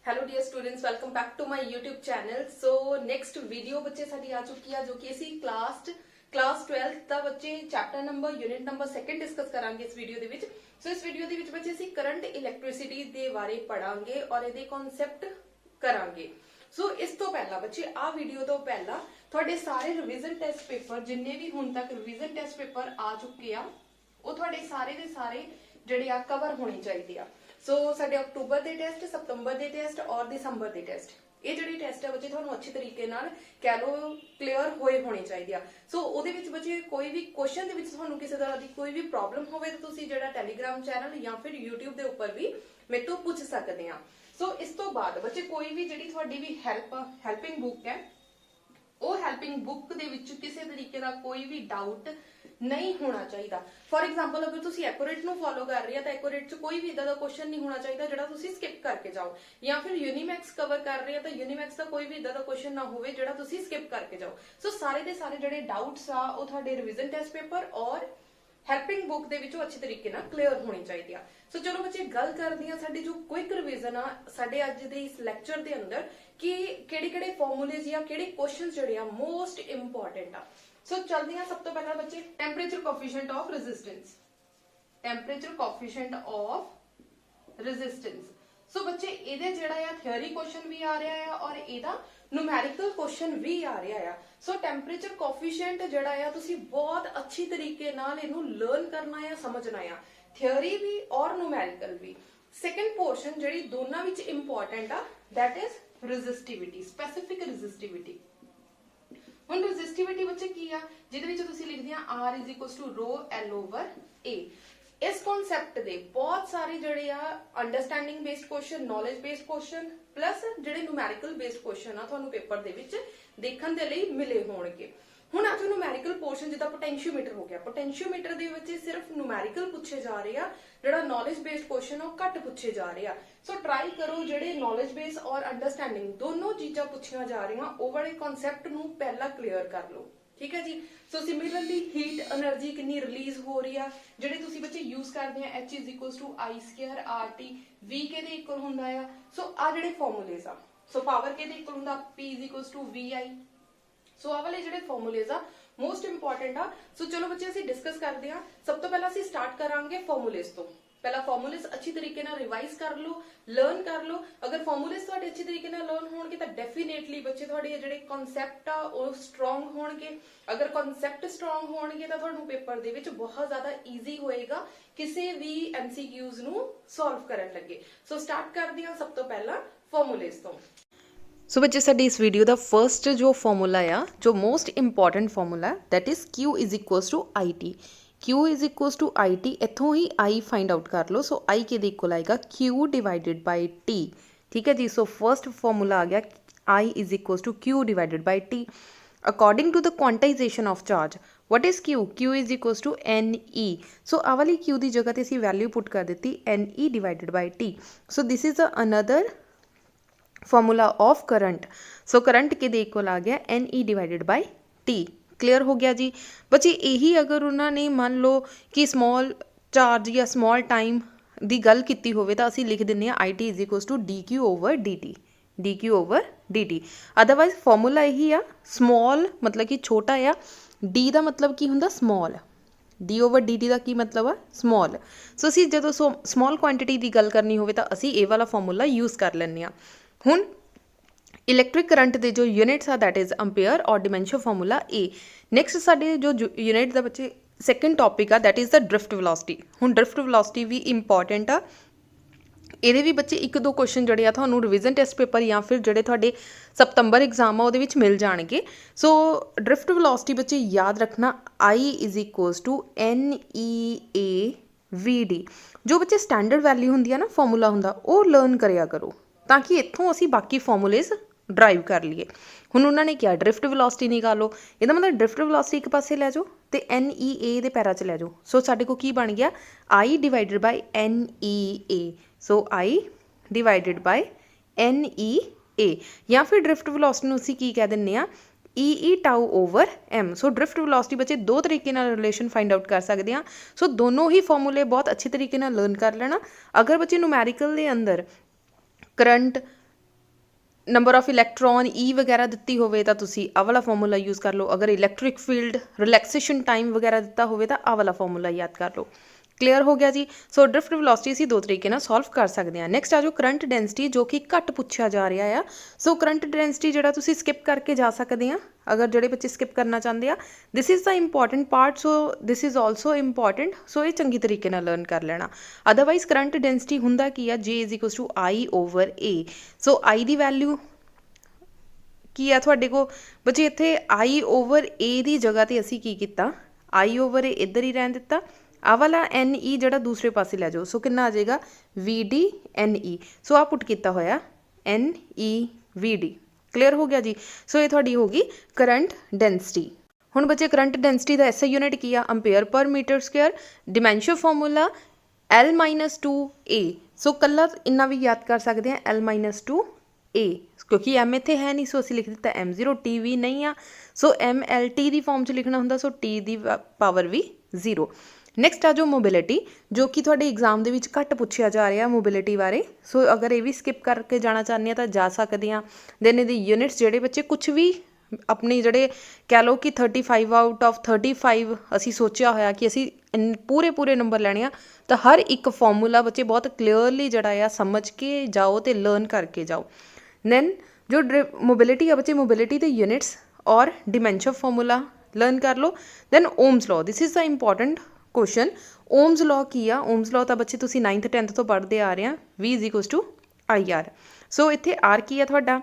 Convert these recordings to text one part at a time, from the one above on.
Hello dear students, welcome back to my YouTube channel. So next video बच्चे साडी आ चुकी है जो कि असी क्लास 12th ਦਾ ਬੱਚੇ ਚੈप्टर नंबर यूनिट नंबर 2 डिस्कस करांगे इस वीडियो ਦੇ ਵਿੱਚ। ਸੋ ਇਸ ਵੀਡੀਓ ਦੇ ਵਿੱਚ ਬੱਚੇ ਅਸੀਂ ਕਰੰਟ ਇਲੈਕਟ੍ਰਿਸਿਟੀ ਦੇ ਬਾਰੇ ਪੜਾਂਗੇ ਔਰ ਇਹਦੇ ਕਨਸੈਪਟ ਕਰਾਂਗੇ। ਸੋ ਇਸ ਤੋਂ ਪਹਿਲਾਂ ਬੱਚੇ ਆ ਵੀਡੀਓ ਤੋਂ ਪਹਿਲਾਂ ਤੁਹਾਡੇ ਸਾਰੇ ਰਿਵੀਜ਼ਨ ਟੈਸਟ ਪੇਪਰ ਜਿੰਨੇ ਵੀ ਹੁਣ ਤੱਕ ਰਿਵੀਜ਼ਨ ਟੈਸਟ ਪੇਪਰ ਆ ਚੁੱਕੇ ਆ ਉਹ ਤੁਹਾਡੇ ਸਾਰੇ ਦੇ ਸਾਰੇ ਜਿਹੜੇ ਆ ਕਵਰ ਹੋਣੇ ਚਾਹੀਦੇ ਆ। सो साडे अक्टूबर के टेस्ट, सितंबर के टेस्ट और दिसंबर के टेस्ट ये जिहड़े टेस्ट है बच्चे तुहानूं अच्छे तरीके नाल कह लो क्लीयर होए होने चाहिए। सो उहदे विच बच्चे कोई भी क्वेश्चन दे विच तुहानूं किसी तरह की कोई भी प्रॉब्लम होवे तो तुसीं जिहड़ा टैलीग्राम चैनल या फिर यूट्यूब के उपर भी मेरे तो पूछ सकते हैं। सो इस तो बाद बच्चे कोई भी जिहड़ी तुहाडी भी हैल्पिंग बुक है वो हैल्पिंग बुक दे विच किसी तरीके का कोई भी डाउट नहीं होना चाहिए। फॉर एग्जाम्पल अगर तुम एक्यूरेट नु फॉलो कर रहे हो तो एक्यूरेट च कोई भी इदा दा क्वेश्चन नहीं होना चाहिए जिहड़ा तुसी स्किप करके जाओ, या फिर यूनीमैक्स कवर कर रहे हो तो यूनीमैक्स का कोई भी इदा दा क्वेश्चन ना होवे जिहड़ा तुसी स्किप करके जाओ। सो सारे दे सारे जिहड़े डाउट्स आ वो तुहाडे रिवीजन टेस्ट पेपर और हैल्पिंग बुक दे विचों अच्छे तरीके नाल क्लीयर होनी चाहिए। सो चलो बच्चे गल करते हैं साडी जो क्विक रिवीजन आ साडे अज दे इस लैक्चर दे अंदर कि किहड़े-किहड़े फॉर्मूलेज या किहड़े क्वेश्चन जिहड़े आ मोस्ट इंपॉर्टेंट आ। सो चलते हैं सब तो पहला बच्चे temperature coefficient of resistance. Temperature coefficient of resistance. So बच्चे इहदे जिहड़ा है थ्योरी क्वेश्चन भी आ रहा है और इहदा न्यूमेरिकल क्वेश्चन भी आ रहा है। सो टेंपरेचर कोफिशिएंट जिहड़ा है तुसी बहुत अच्छी तरीके नाल इहनूं लर्न करना है, समझना है, थ्योरी भी और न्यूमेरिकल भी। सेकंड पोर्शन जिहड़ी दोनों विच इंपॉर्टेंट आ that is resistivity, specific resistivity. ਹੁਣ ਰੈਜ਼ਿਸਟਿविटी बच्चे की आ ਜਿਹਦੇ ਵਿੱਚ ਤੁਸੀਂ ਲਿਖਦੇ ਆ R = rho L over A। ਇਸ ਕਨਸੈਪਟ ਦੇ ਬਹੁਤ ਸਾਰੇ ਜਿਹੜੇ ਆ understanding based question, knowledge based question plus ਜਿਹੜੇ ਨਿਊਮੈਰੀਕਲ ਬੇਸਡ ਕੁਐਸਚਨ ਆ ਤੁਹਾਨੂੰ ਪੇਪਰ ਦੇ ਵਿੱਚ ਦੇਖਣ ਦੇ ਲਈ ਮਿਲੇ ਹੋਣਗੇ। ਹੁਣ ਅੱਜ ਨਿਊਮੈਰੀਕਲ ਪੋਰਸ਼ਨ ਜਿੱਦਾਂ ਪੋਟੈਂਸ਼ੀਓਮੀਟਰ ਹੋ ਗਿਆ, ਪੋਟੈਂਸ਼ੀਓਮੀਟਰ ਦੇ ਵਿੱਚ ਸਿਰਫ ਨਿਊਮੈਰੀਕਲ ਪੁੱਛੇ ਜਾ ਰਹੇ ਆ, ਜਿਹੜਾ ਨੌਲੇਜ ਬੇਸਡ ਕੁਐਸਚਨ ਉਹ ਘੱਟ ਪੁੱਛੇ ਜਾ ਰਹੇ ਆ। ਸੋ ਟਰਾਈ ਕਰੋ ਜਿਹੜੇ ਨੌਲੇਜ ਬੇਸ ਔਰ ਅੰਡਰਸਟੈਂਡਿੰਗ ਦੋਨੋਂ ਚੀਜ਼ਾਂ ਪੁੱਛੀਆਂ ਜਾ ਰਹੀਆਂ ਉਹ ਵਾਲੇ ਕਨਸੈਪਟ ਨੂੰ ਪਹਿਲਾਂ ਕਲੀਅਰ ਕਰ ਲਓ, ਠੀਕ ਹੈ ਜੀ। ਸੋ ਸਿਮਿਲਰਲੀ ਹੀਟ એનર્ਜੀ ਕਿੰਨੀ ਰਿਲੀਜ਼ ਹੋ ਰਹੀ ਆ, ਜਿਹੜੇ ਤੁਸੀਂ ਬੱਚੇ ਯੂਜ਼ ਕਰਦੇ ਆ H = I² RT, V ਕਿਹਦੇ ਇਕੁਅਲ ਹੁੰਦਾ ਆ। ਸੋ ਆ ਜਿਹੜੇ ਫਾਰਮੂਲੇਜ਼ ਆ, ਸੋ ਪਾਵਰ ਕਿਹਦੇ ਇਕੁਅਲ ਹੁੰਦਾ P = VI। ਸੋ ਆ ਵਾਲੇ ਜਿਹੜੇ ਫਾਰਮੂਲੇਜ਼ ਆ मोस्ट इंपॉर्टेंट आ। सो चलो बच्चे ਅਸੀਂ डिस्कस करते हैं। सब तो पहला ਅਸੀਂ स्टार्ट करांगे फॉर्मूलेज तो। पहला फॉर्मूलेज अच्छी तरीके ਨਾਲ रिवाइज कर लो, लर्न कर लो। अगर फॉर्मूलेज ਤੁਹਾਡੇ अच्छी तरीके ਨਾਲ लर्न ਹੋਣਗੇ ਤਾਂ डेफिनेटली ਬੱਚੇ ਤੁਹਾਡੇ ਜਿਹੜੇ ਕਨਸੈਪਟ ਆ ਉਹ ਸਟਰੋਂਗ ਹੋਣਗੇ। ਅਗਰ ਕਨਸੈਪਟ ਸਟਰੋਂਗ ਹੋਣਗੇ ਤਾਂ ਤੁਹਾਨੂੰ ਪੇਪਰ ਦੇ ਵਿੱਚ ਬਹੁਤ ਜ਼ਿਆਦਾ ਈਜ਼ੀ ਹੋਏਗਾ ਕਿਸੇ ਵੀ MCQs ਨੂੰ ਸੋਲਵ ਕਰਨ ਲੱਗੇ। ਸੋ ਸਟਾਰਟ ਕਰਦੇ ਹਾਂ ਸਭ ਤੋਂ ਪਹਿਲਾਂ ਫਾਰਮੂਲੇਜ ਤੋਂ। सो बच्चे साडी इस वीडियो का फर्स्ट जो फॉर्मूला आ जो most important formula that is Q = IT। Q = IT इत्थों ही I फाइंड आउट कर लो। सो I के इक्वल आएगा Q / T, ठीक है जी। सो फर्स्ट फॉर्मूला आ गया I = Q / T। According to the quantization of charge what is Q? Q = NE। So आ वाली Q की जगह ते असीं वैल्यू पुट कर दी NE / T। So this is another formula of current. So current के इक्वल आ गया NE / T। क्लीयर हो गया जी बच्चे। यही अगर उन्होंने मान लो कि स्मॉल चार्ज या स्मॉल टाइम की गल की होवे तो असी लिख दिंदे आ IT = dQ/dt, dQ/dt। Otherwise formula यही आ, स्मॉल मतलब कि छोटा आ, D का मतलब की हुंदा स्मॉल, D/dt का की मतलब आ स्मॉल। सो असी जो स्मॉल क्वांटिटी की गल करनी होवे तो असी ये वाला फॉर्मूला यूज़ कर लैंदे आ। हुण इलैक्ट्रिक करंट के जो यूनिट्स आ दैट इज़ एम्पेयर और डिमेंशन फॉर्मूला A। नैक्सट साडे जो यूनिट का बच्चे सैकेंड टॉपिक आ that is the drift velocity. हुण ड्रिफ्ट वेलोसिटी भी इंपॉर्टेंट आ। ਇਹਦੇ ਵੀ ਬੱਚੇ ਇੱਕ ਦੋ ਕੁਐਸਚਨ ਜਿਹੜੇ ਆ ਤੁਹਾਨੂੰ ਰਿਵੀਜ਼ਨ ਟੈਸਟ ਪੇਪਰ ਜਾਂ ਫਿਰ ਜਿਹੜੇ ਤੁਹਾਡੇ ਸਤੰਬਰ ਐਗਜ਼ਾਮ ਆ ਉਹਦੇ ਵਿੱਚ ਮਿਲ ਜਾਣਗੇ। ਸੋ ਡ੍ਰਿਫਟ ਵੈਲੋਸਿਟੀ ਬੱਚੇ ਯਾਦ ਰੱਖਣਾ I = NEAVD। ਜੋ ਬੱਚੇ ਸਟੈਂਡਰਡ ਵੈਲਿਊ ਹੁੰਦੀ ਆ ਨਾ ਫਾਰਮੂਲਾ ਹੁੰਦਾ ਉਹ ਲਰਨ ਕਰਿਆ ਕਰੋ ਤਾਂ ਕਿ ਇੱਥੋਂ ਅਸੀਂ ਬਾਕੀ ਫਾਰਮੂਲੇਜ਼ ਡਰਾਈਵ ਕਰ ਲਈਏ। ਹੁਣ ਉਹਨਾਂ ਨੇ ਕਿਹਾ ਡ੍ਰਿਫਟ ਵੈਲੋਸਿਟੀ ਨਿਕਾਲੋ, ਇਹਦਾ ਮਤਲਬ ਡ੍ਰਿਫਟ ਵੈਲੋਸਿਟੀ ਇੱਕ ਪਾਸੇ ਲੈ ਜਾਓ ਤੇ NEA ਦੇ ਪੈਰਾਂ 'ਚ ਲੈ ਜਾਓ। ਸੋ ਸਾਡੇ ਕੋਲ ਕੀ ਬਣ ਗਿਆ I / NEA। So I / NEA या फिर ड्रिफ्ट वेलोसिटी ਨੂੰ ਅਸੀਂ ਕੀ ਕਹਿ ਦਿੰਦੇ ਆ EE/τ/m। सो ड्रिफ्ट वेलोसिटी बच्चे दो तरीके नाल रिलेशन फाइंड आउट कर सकते हैं। सो दोनों ही फॉर्मूले बहुत अच्छे तरीके नाल लर्न कर लेना। अगर बच्चे न्यूमैरिकल के अंदर करंट ਨੰਬਰ ਆਫ ਇਲੈਕਟ੍ਰੋਨ ਈ ਵਗੈਰਾ ਦਿੱਤੀ ਹੋਵੇ ਤਾਂ ਤੁਸੀਂ ਆਹ ਵਾਲਾ ਫਾਰਮੂਲਾ ਯੂਜ਼ ਕਰ ਲਓ। ਅਗਰ ਇਲੈਕਟ੍ਰਿਕ ਫੀਲਡ ਰਿਲੈਕਸੇਸ਼ਨ ਟਾਈਮ ਵਗੈਰਾ ਦਿੱਤਾ ਹੋਵੇ ਤਾਂ ਆਹ ਵਾਲਾ ਫਾਰਮੂਲਾ ਯਾਦ ਕਰ ਲਓ। ਕਲੀਅਰ ਹੋ ਗਿਆ ਜੀ। ਸੋ ਡ੍ਰਿਫਟ ਵੈਲੋਸਿਟੀ ਅਸੀਂ ਦੋ ਤਰੀਕੇ ਨਾਲ ਸੋਲਵ ਕਰ ਸਕਦੇ ਹਾਂ। ਨੈਕਸਟ ਆ ਜਾਓ ਕਰੰਟ ਡੈਂਸਿਟੀ, ਜੋ ਕਿ ਘੱਟ ਪੁੱਛਿਆ ਜਾ ਰਿਹਾ ਆ। ਸੋ ਕਰੰਟ ਡੈਂਸਿਟੀ ਜਿਹੜਾ ਤੁਸੀਂ ਸਕਿਪ ਕਰਕੇ ਜਾ ਸਕਦੇ ਆ, ਅਗਰ ਜਿਹੜੇ ਬੱਚੇ ਸਕਿਪ ਕਰਨਾ ਚਾਹੁੰਦੇ ਆ। This is the important part, so this is also important. So ਇਹ ਚੰਗੀ ਤਰੀਕੇ ਨਾਲ ਲਰਨ ਕਰ ਲੈਣਾ। ਅਦਰਵਾਈਜ਼ ਕਰੰਟ ਡੈਂਸਿਟੀ ਹੁੰਦਾ ਕੀ ਆ, J is equals to I/A। So I ਦੀ ਵੈਲਿਊ ਕੀ ਆ ਤੁਹਾਡੇ ਕੋਲ ਬੱਚੇ, ਇੱਥੇ I/A ਦੀ ਜਗ੍ਹਾ ਤੇ ਅਸੀਂ ਕੀ ਕੀਤਾ, I/A ਇੱਧਰ ਹੀ ਰਹਿਣ ਦਿੱਤਾ। ਆਹ ਵਾਲਾ NE ਜਿਹੜਾ ਦੂਸਰੇ ਪਾਸੇ ਲੈ ਜਾਓ। ਸੋ ਕਿੰਨਾ ਆ ਜਾਏਗਾ, VD/NE। ਸੋ ਆ ਪੁੱਟ ਕੀਤਾ ਹੋਇਆ NE/VD। ਕਲੀਅਰ ਹੋ ਗਿਆ ਜੀ। ਸੋ ਇਹ ਤੁਹਾਡੀ ਹੋ ਗਈ ਕਰੰਟ ਡੈਂਸਿਟੀ। ਹੁਣ ਬੱਚੇ ਕਰੰਟ ਡੈਂਸਿਟੀ ਦਾ SI ਯੂਨਿਟ ਕੀ ਆ, ampere per metre square. Dimension formula L-2A। So ਕੱਲਾ ਇੰਨਾ ਵੀ ਯਾਦ ਕਰ ਸਕਦੇ ਹਾਂ, L-2A, ਕਿਉਂਕਿ M ਇੱਥੇ ਹੈ ਨਹੀਂ। ਸੋ ਅਸੀਂ ਲਿਖ ਦਿੱਤਾ M0। T ਵੀ ਨਹੀਂ ਆ, ਸੋ MLT ਦੀ ਫਾਰਮ 'ਚ ਲਿਖਣਾ ਹੁੰਦਾ। ਸੋ T ਦੀ ਪਾਵਰ ਵੀ 0। ਨੈਕਸਟ ਆ ਜੋ ਮੋਬਿਲਿਟੀ, ਜੋ ਕਿ ਤੁਹਾਡੇ ਐਗਜ਼ਾਮ ਦੇ ਵਿੱਚ ਘੱਟ ਪੁੱਛਿਆ ਜਾ ਰਿਹਾ ਮੋਬਿਲਿਟੀ ਬਾਰੇ। ਸੋ ਅਗਰ ਇਹ ਵੀ ਸਕਿਪ ਕਰਕੇ ਜਾਣਾ ਚਾਹੁੰਦੇ ਆ ਤਾਂ ਜਾ ਸਕਦੇ ਹਾਂ। ਦੈਨ ਇਹਦੀ ਯੂਨਿਟਸ ਜਿਹੜੇ ਬੱਚੇ ਕੁਛ ਵੀ ਆਪਣੀ ਜਿਹੜੇ ਕਹਿ ਲਓ ਕਿ 35 ਆਊਟ ਆਫ 35 ਅਸੀਂ ਸੋਚਿਆ ਹੋਇਆ ਕਿ ਅਸੀਂ ਪੂਰੇ ਨੰਬਰ ਲੈਣੇ ਆ, ਤਾਂ ਹਰ ਇੱਕ ਫਾਰਮੂਲਾ ਬੱਚੇ ਬਹੁਤ ਕਲੀਅਰਲੀ ਜਿਹੜਾ ਆ ਸਮਝ ਕੇ ਜਾਓ ਅਤੇ ਲਰਨ ਕਰਕੇ ਜਾਓ। ਦੈਨ ਜੋ ਮੋਬਿਲਿਟੀ ਆ ਬੱਚੇ, ਮੋਬਿਲਿਟੀ ਦੇ ਯੂਨਿਟਸ ਔਰ ਡਿਮੈਂਸ਼ਨ ਫਾਰਮੂਲਾ ਲਰਨ ਕਰ ਲਓ। Then Ohm's law, this is the important question. Ohm's law ਕੀ ਆ? ਓਮਸ ਲਾਅ ਤਾਂ ਬੱਚੇ ਤੁਸੀਂ 9th 10th ਤੋਂ ਪੜ੍ਹਦੇ ਆ ਰਹੇ ਆ। V is equals to IR। So ਇੱਥੇ R ਕੀ ਆ ਤੁਹਾਡਾ,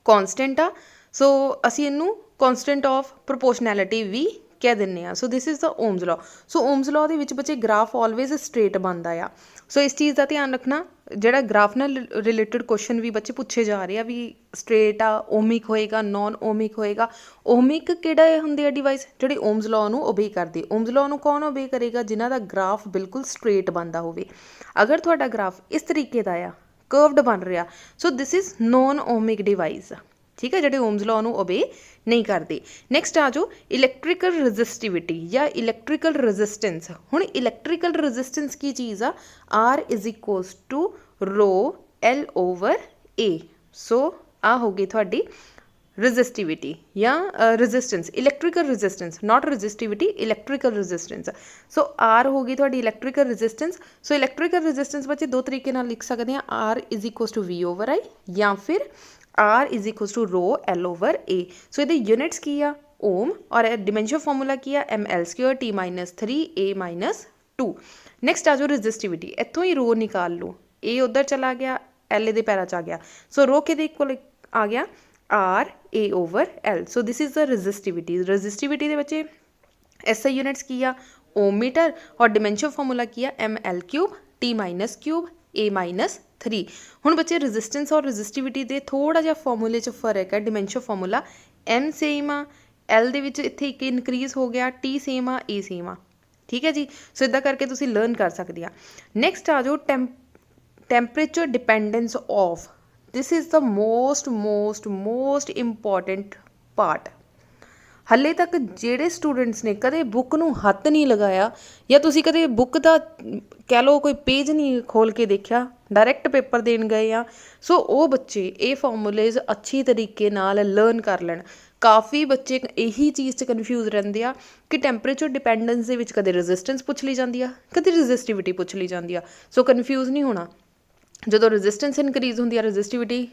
ਕੌਨਸਟੈਂਟ ਆ। ਸੋ ਅਸੀਂ ਇਹਨੂੰ ਕੌਨਸਟੈਂਟ ਆਫ ਪ੍ਰੋਪੋਰਸ਼ਨੈਲਿਟੀ ਵੀ ਕਹਿ ਦਿੰਦੇ ਆ। So this is the Ohm's law. So Ohm's law ਦੇ ਵਿੱਚ ਬੱਚੇ ਗ੍ਰਾਫ ਆਲਵੇਜ਼ ਸਟ੍ਰੇਟ ਬਣਦਾ ਆ। ਸੋ ਇਸ ਚੀਜ਼ ਦਾ ਧਿਆਨ ਰੱਖਣਾ, ਜਿਹੜਾ ਗ੍ਰਾਫ ਨਾਲ ਰਿਲੇਟਡ ਕੁਐਸਚਨ ਵੀ ਬੱਚੇ ਪੁੱਛੇ ਜਾ ਰਹੇ ਆ ਵੀ ਸਟ੍ਰੇਟ ਆ, ਓਮਿਕ ਹੋਏਗਾ, ਨੋਨ ਓਮਿਕ ਹੋਏਗਾ। ਓਮਿਕ ਕਿਹੜਾ ਹੁੰਦੇ ਆ ਡਿਵਾਈਸ, ਜਿਹੜੇ ਓਮਸ ਲਾਅ ਨੂੰ ਓਬੇ ਕਰਦੇ। ਓਮਸ ਲਾਅ ਨੂੰ ਕੌਣ ਓਬੇ ਕਰੇਗਾ, ਜਿਨ੍ਹਾਂ ਦਾ ਗ੍ਰਾਫ ਬਿਲਕੁਲ ਸਟ੍ਰੇਟ ਬਣਦਾ ਹੋਵੇ। ਅਗਰ ਤੁਹਾਡਾ ਗ੍ਰਾਫ ਇਸ ਤਰੀਕੇ ਦਾ ਆ, ਕਰਵਡ ਬਣ ਰਿਹਾ, ਸੋ ਦਿਸ ਇਜ਼ ਨੋਨ ਓਮਿਕ ਡਿਵਾਈਸ। ਠੀਕ ਹੈ, ਜਿਹੜੇ ਓਮਸ ਲਾਅ ਨੂੰ ਓਬੇ ਨਹੀਂ ਕਰਦੇ। ਨੈਕਸਟ ਆ ਜਾਓ ਇਲੈਕਟ੍ਰੀਕਲ ਰੈਜ਼ਿਸਟਿਵਿਟੀ ਜਾਂ ਇਲੈਕਟ੍ਰੀਕਲ ਰੈਜ਼ਿਸਟੈਂਸ। ਹੁਣ ਇਲੈਕਟ੍ਰੀਕਲ ਰੈਜ਼ਿਸਟੈਂਸ ਕੀ ਚੀਜ਼ ਆ, R is equals to ρL/A। So ਆ ਹੋ ਗਈ ਤੁਹਾਡੀ ਰੈਜ਼ਿਸਟਿਵਿਟੀ ਜਾਂ resistance, electrical resistance, not resistivity, electrical resistance. So R ਹੋ ਗਈ ਤੁਹਾਡੀ electrical resistance. So electrical resistance ਬੱਚੇ ਦੋ ਤਰੀਕੇ ਨਾਲ ਲਿਖ ਸਕਦੇ ਹਾਂ, R is equals to V/I ਜਾਂ ਫਿਰ R is equals to ρL/A। So ਇਹਦੇ ਯੂਨਿਟਸ ਕੀ ਆ, ਓਮ, ਔਰ ਡਿਮੈਂਸ਼ਨ ਫਾਰਮੂਲਾ ਕੀ ਆ, ML² T-3A-2। ਨੈਕਸਟ ਆ ਜਾਓ ਰੈਜ਼ਿਸਟਿਵਿਟੀ। ਇੱਥੋਂ ਹੀ ਰੋ ਨਿਕਾਲ ਲਓ, A ਉੱਧਰ ਚਲਾ ਗਿਆ, L ਦੇ ਪੈਰਾਂ 'ਚ ਆ ਗਿਆ। ਸੋ ਰੋ ਕਿਹਦੇ ਇਕੁਅਲ ਆ ਗਿਆ, RA/L। So this is the resistivity. Resistivity ਦੇ ਬੱਚੇ SI ਯੂਨਿਟਸ ਕੀ ਆ, ਓਮ ਮੀਟਰ, ਔਰ ਡਿਮੈਂਸ਼ਨ ਫਾਰਮੂਲਾ ਕੀ ਆ, ML³ T-3A-3। ਹੁਣ ਬੱਚੇ ਰੈਜ਼ਿਸਟੈਂਸ ਔਰ ਰੈਜ਼ਿਸਟਿਵਿਟੀ ਦੇ ਥੋੜ੍ਹਾ ਜਿਹਾ ਫਾਰਮੂਲੇ 'ਚ ਫਰਕ ਹੈ। ਡਿਮੈਂਸ਼ਨ ਫਾਰਮੂਲਾ M ਸੇਮ ਆ, L ਦੇ ਵਿੱਚ ਇੱਥੇ ਇੱਕ ਇਨਕਰੀਜ਼ ਹੋ ਗਿਆ, T ਸੇਮ ਆ, A ਸੇਮ ਆ। ਠੀਕ ਹੈ ਜੀ। ਸੋ ਇੱਦਾਂ ਕਰਕੇ ਤੁਸੀਂ ਲਰਨ ਕਰ ਸਕਦੇ ਆ। ਨੈਕਸਟ ਆ ਜਾਓ temperature dependence of. This is the most important part. ਹਾਲੇ ਤੱਕ ਜਿਹੜੇ ਸਟੂਡੈਂਟਸ ਨੇ ਕਦੇ ਬੁੱਕ ਨੂੰ ਹੱਥ ਨਹੀਂ ਲਗਾਇਆ, ਜਾਂ ਤੁਸੀਂ ਕਦੇ ਬੁੱਕ ਦਾ ਕਹਿ ਲਓ ਕੋਈ ਪੇਜ ਨਹੀਂ ਖੋਲ੍ਹ ਕੇ ਦੇਖਿਆ, ਡਾਇਰੈਕਟ ਪੇਪਰ ਦੇਣ ਗਏ ਆ, ਸੋ ਉਹ ਬੱਚੇ ਇਹ ਫਾਰਮੂਲੇਜ਼ ਅੱਛੀ ਤਰੀਕੇ ਨਾਲ ਲਰਨ ਕਰ ਲੈਣ। ਕਾਫੀ ਬੱਚੇ ਇਹੀ ਚੀਜ਼ 'ਚ ਕਨਫਿਊਜ਼ ਰਹਿੰਦੇ ਆ ਕਿ ਟੈਂਪਰੇਚਰ ਡਿਪੈਂਡੈਂਸ ਦੇ ਵਿੱਚ ਕਦੇ ਰੈਜ਼ਿਸਟੈਂਸ ਪੁੱਛ ਲਈ ਜਾਂਦੀ ਆ, ਕਦੇ ਰੈਜ਼ਿਸਟਿਵਿਟੀ ਪੁੱਛ ਲਈ ਜਾਂਦੀ ਆ। ਸੋ ਕਨਫਿਊਜ਼ ਨਹੀਂ ਹੋਣਾ। ਜਦੋਂ ਰੈਜ਼ਿਸਟੈਂਸ ਇਨਕਰੀਜ਼ ਹੁੰਦੀ ਆ, ਰੈਜ਼ਿਸਟਿਵਿਟੀ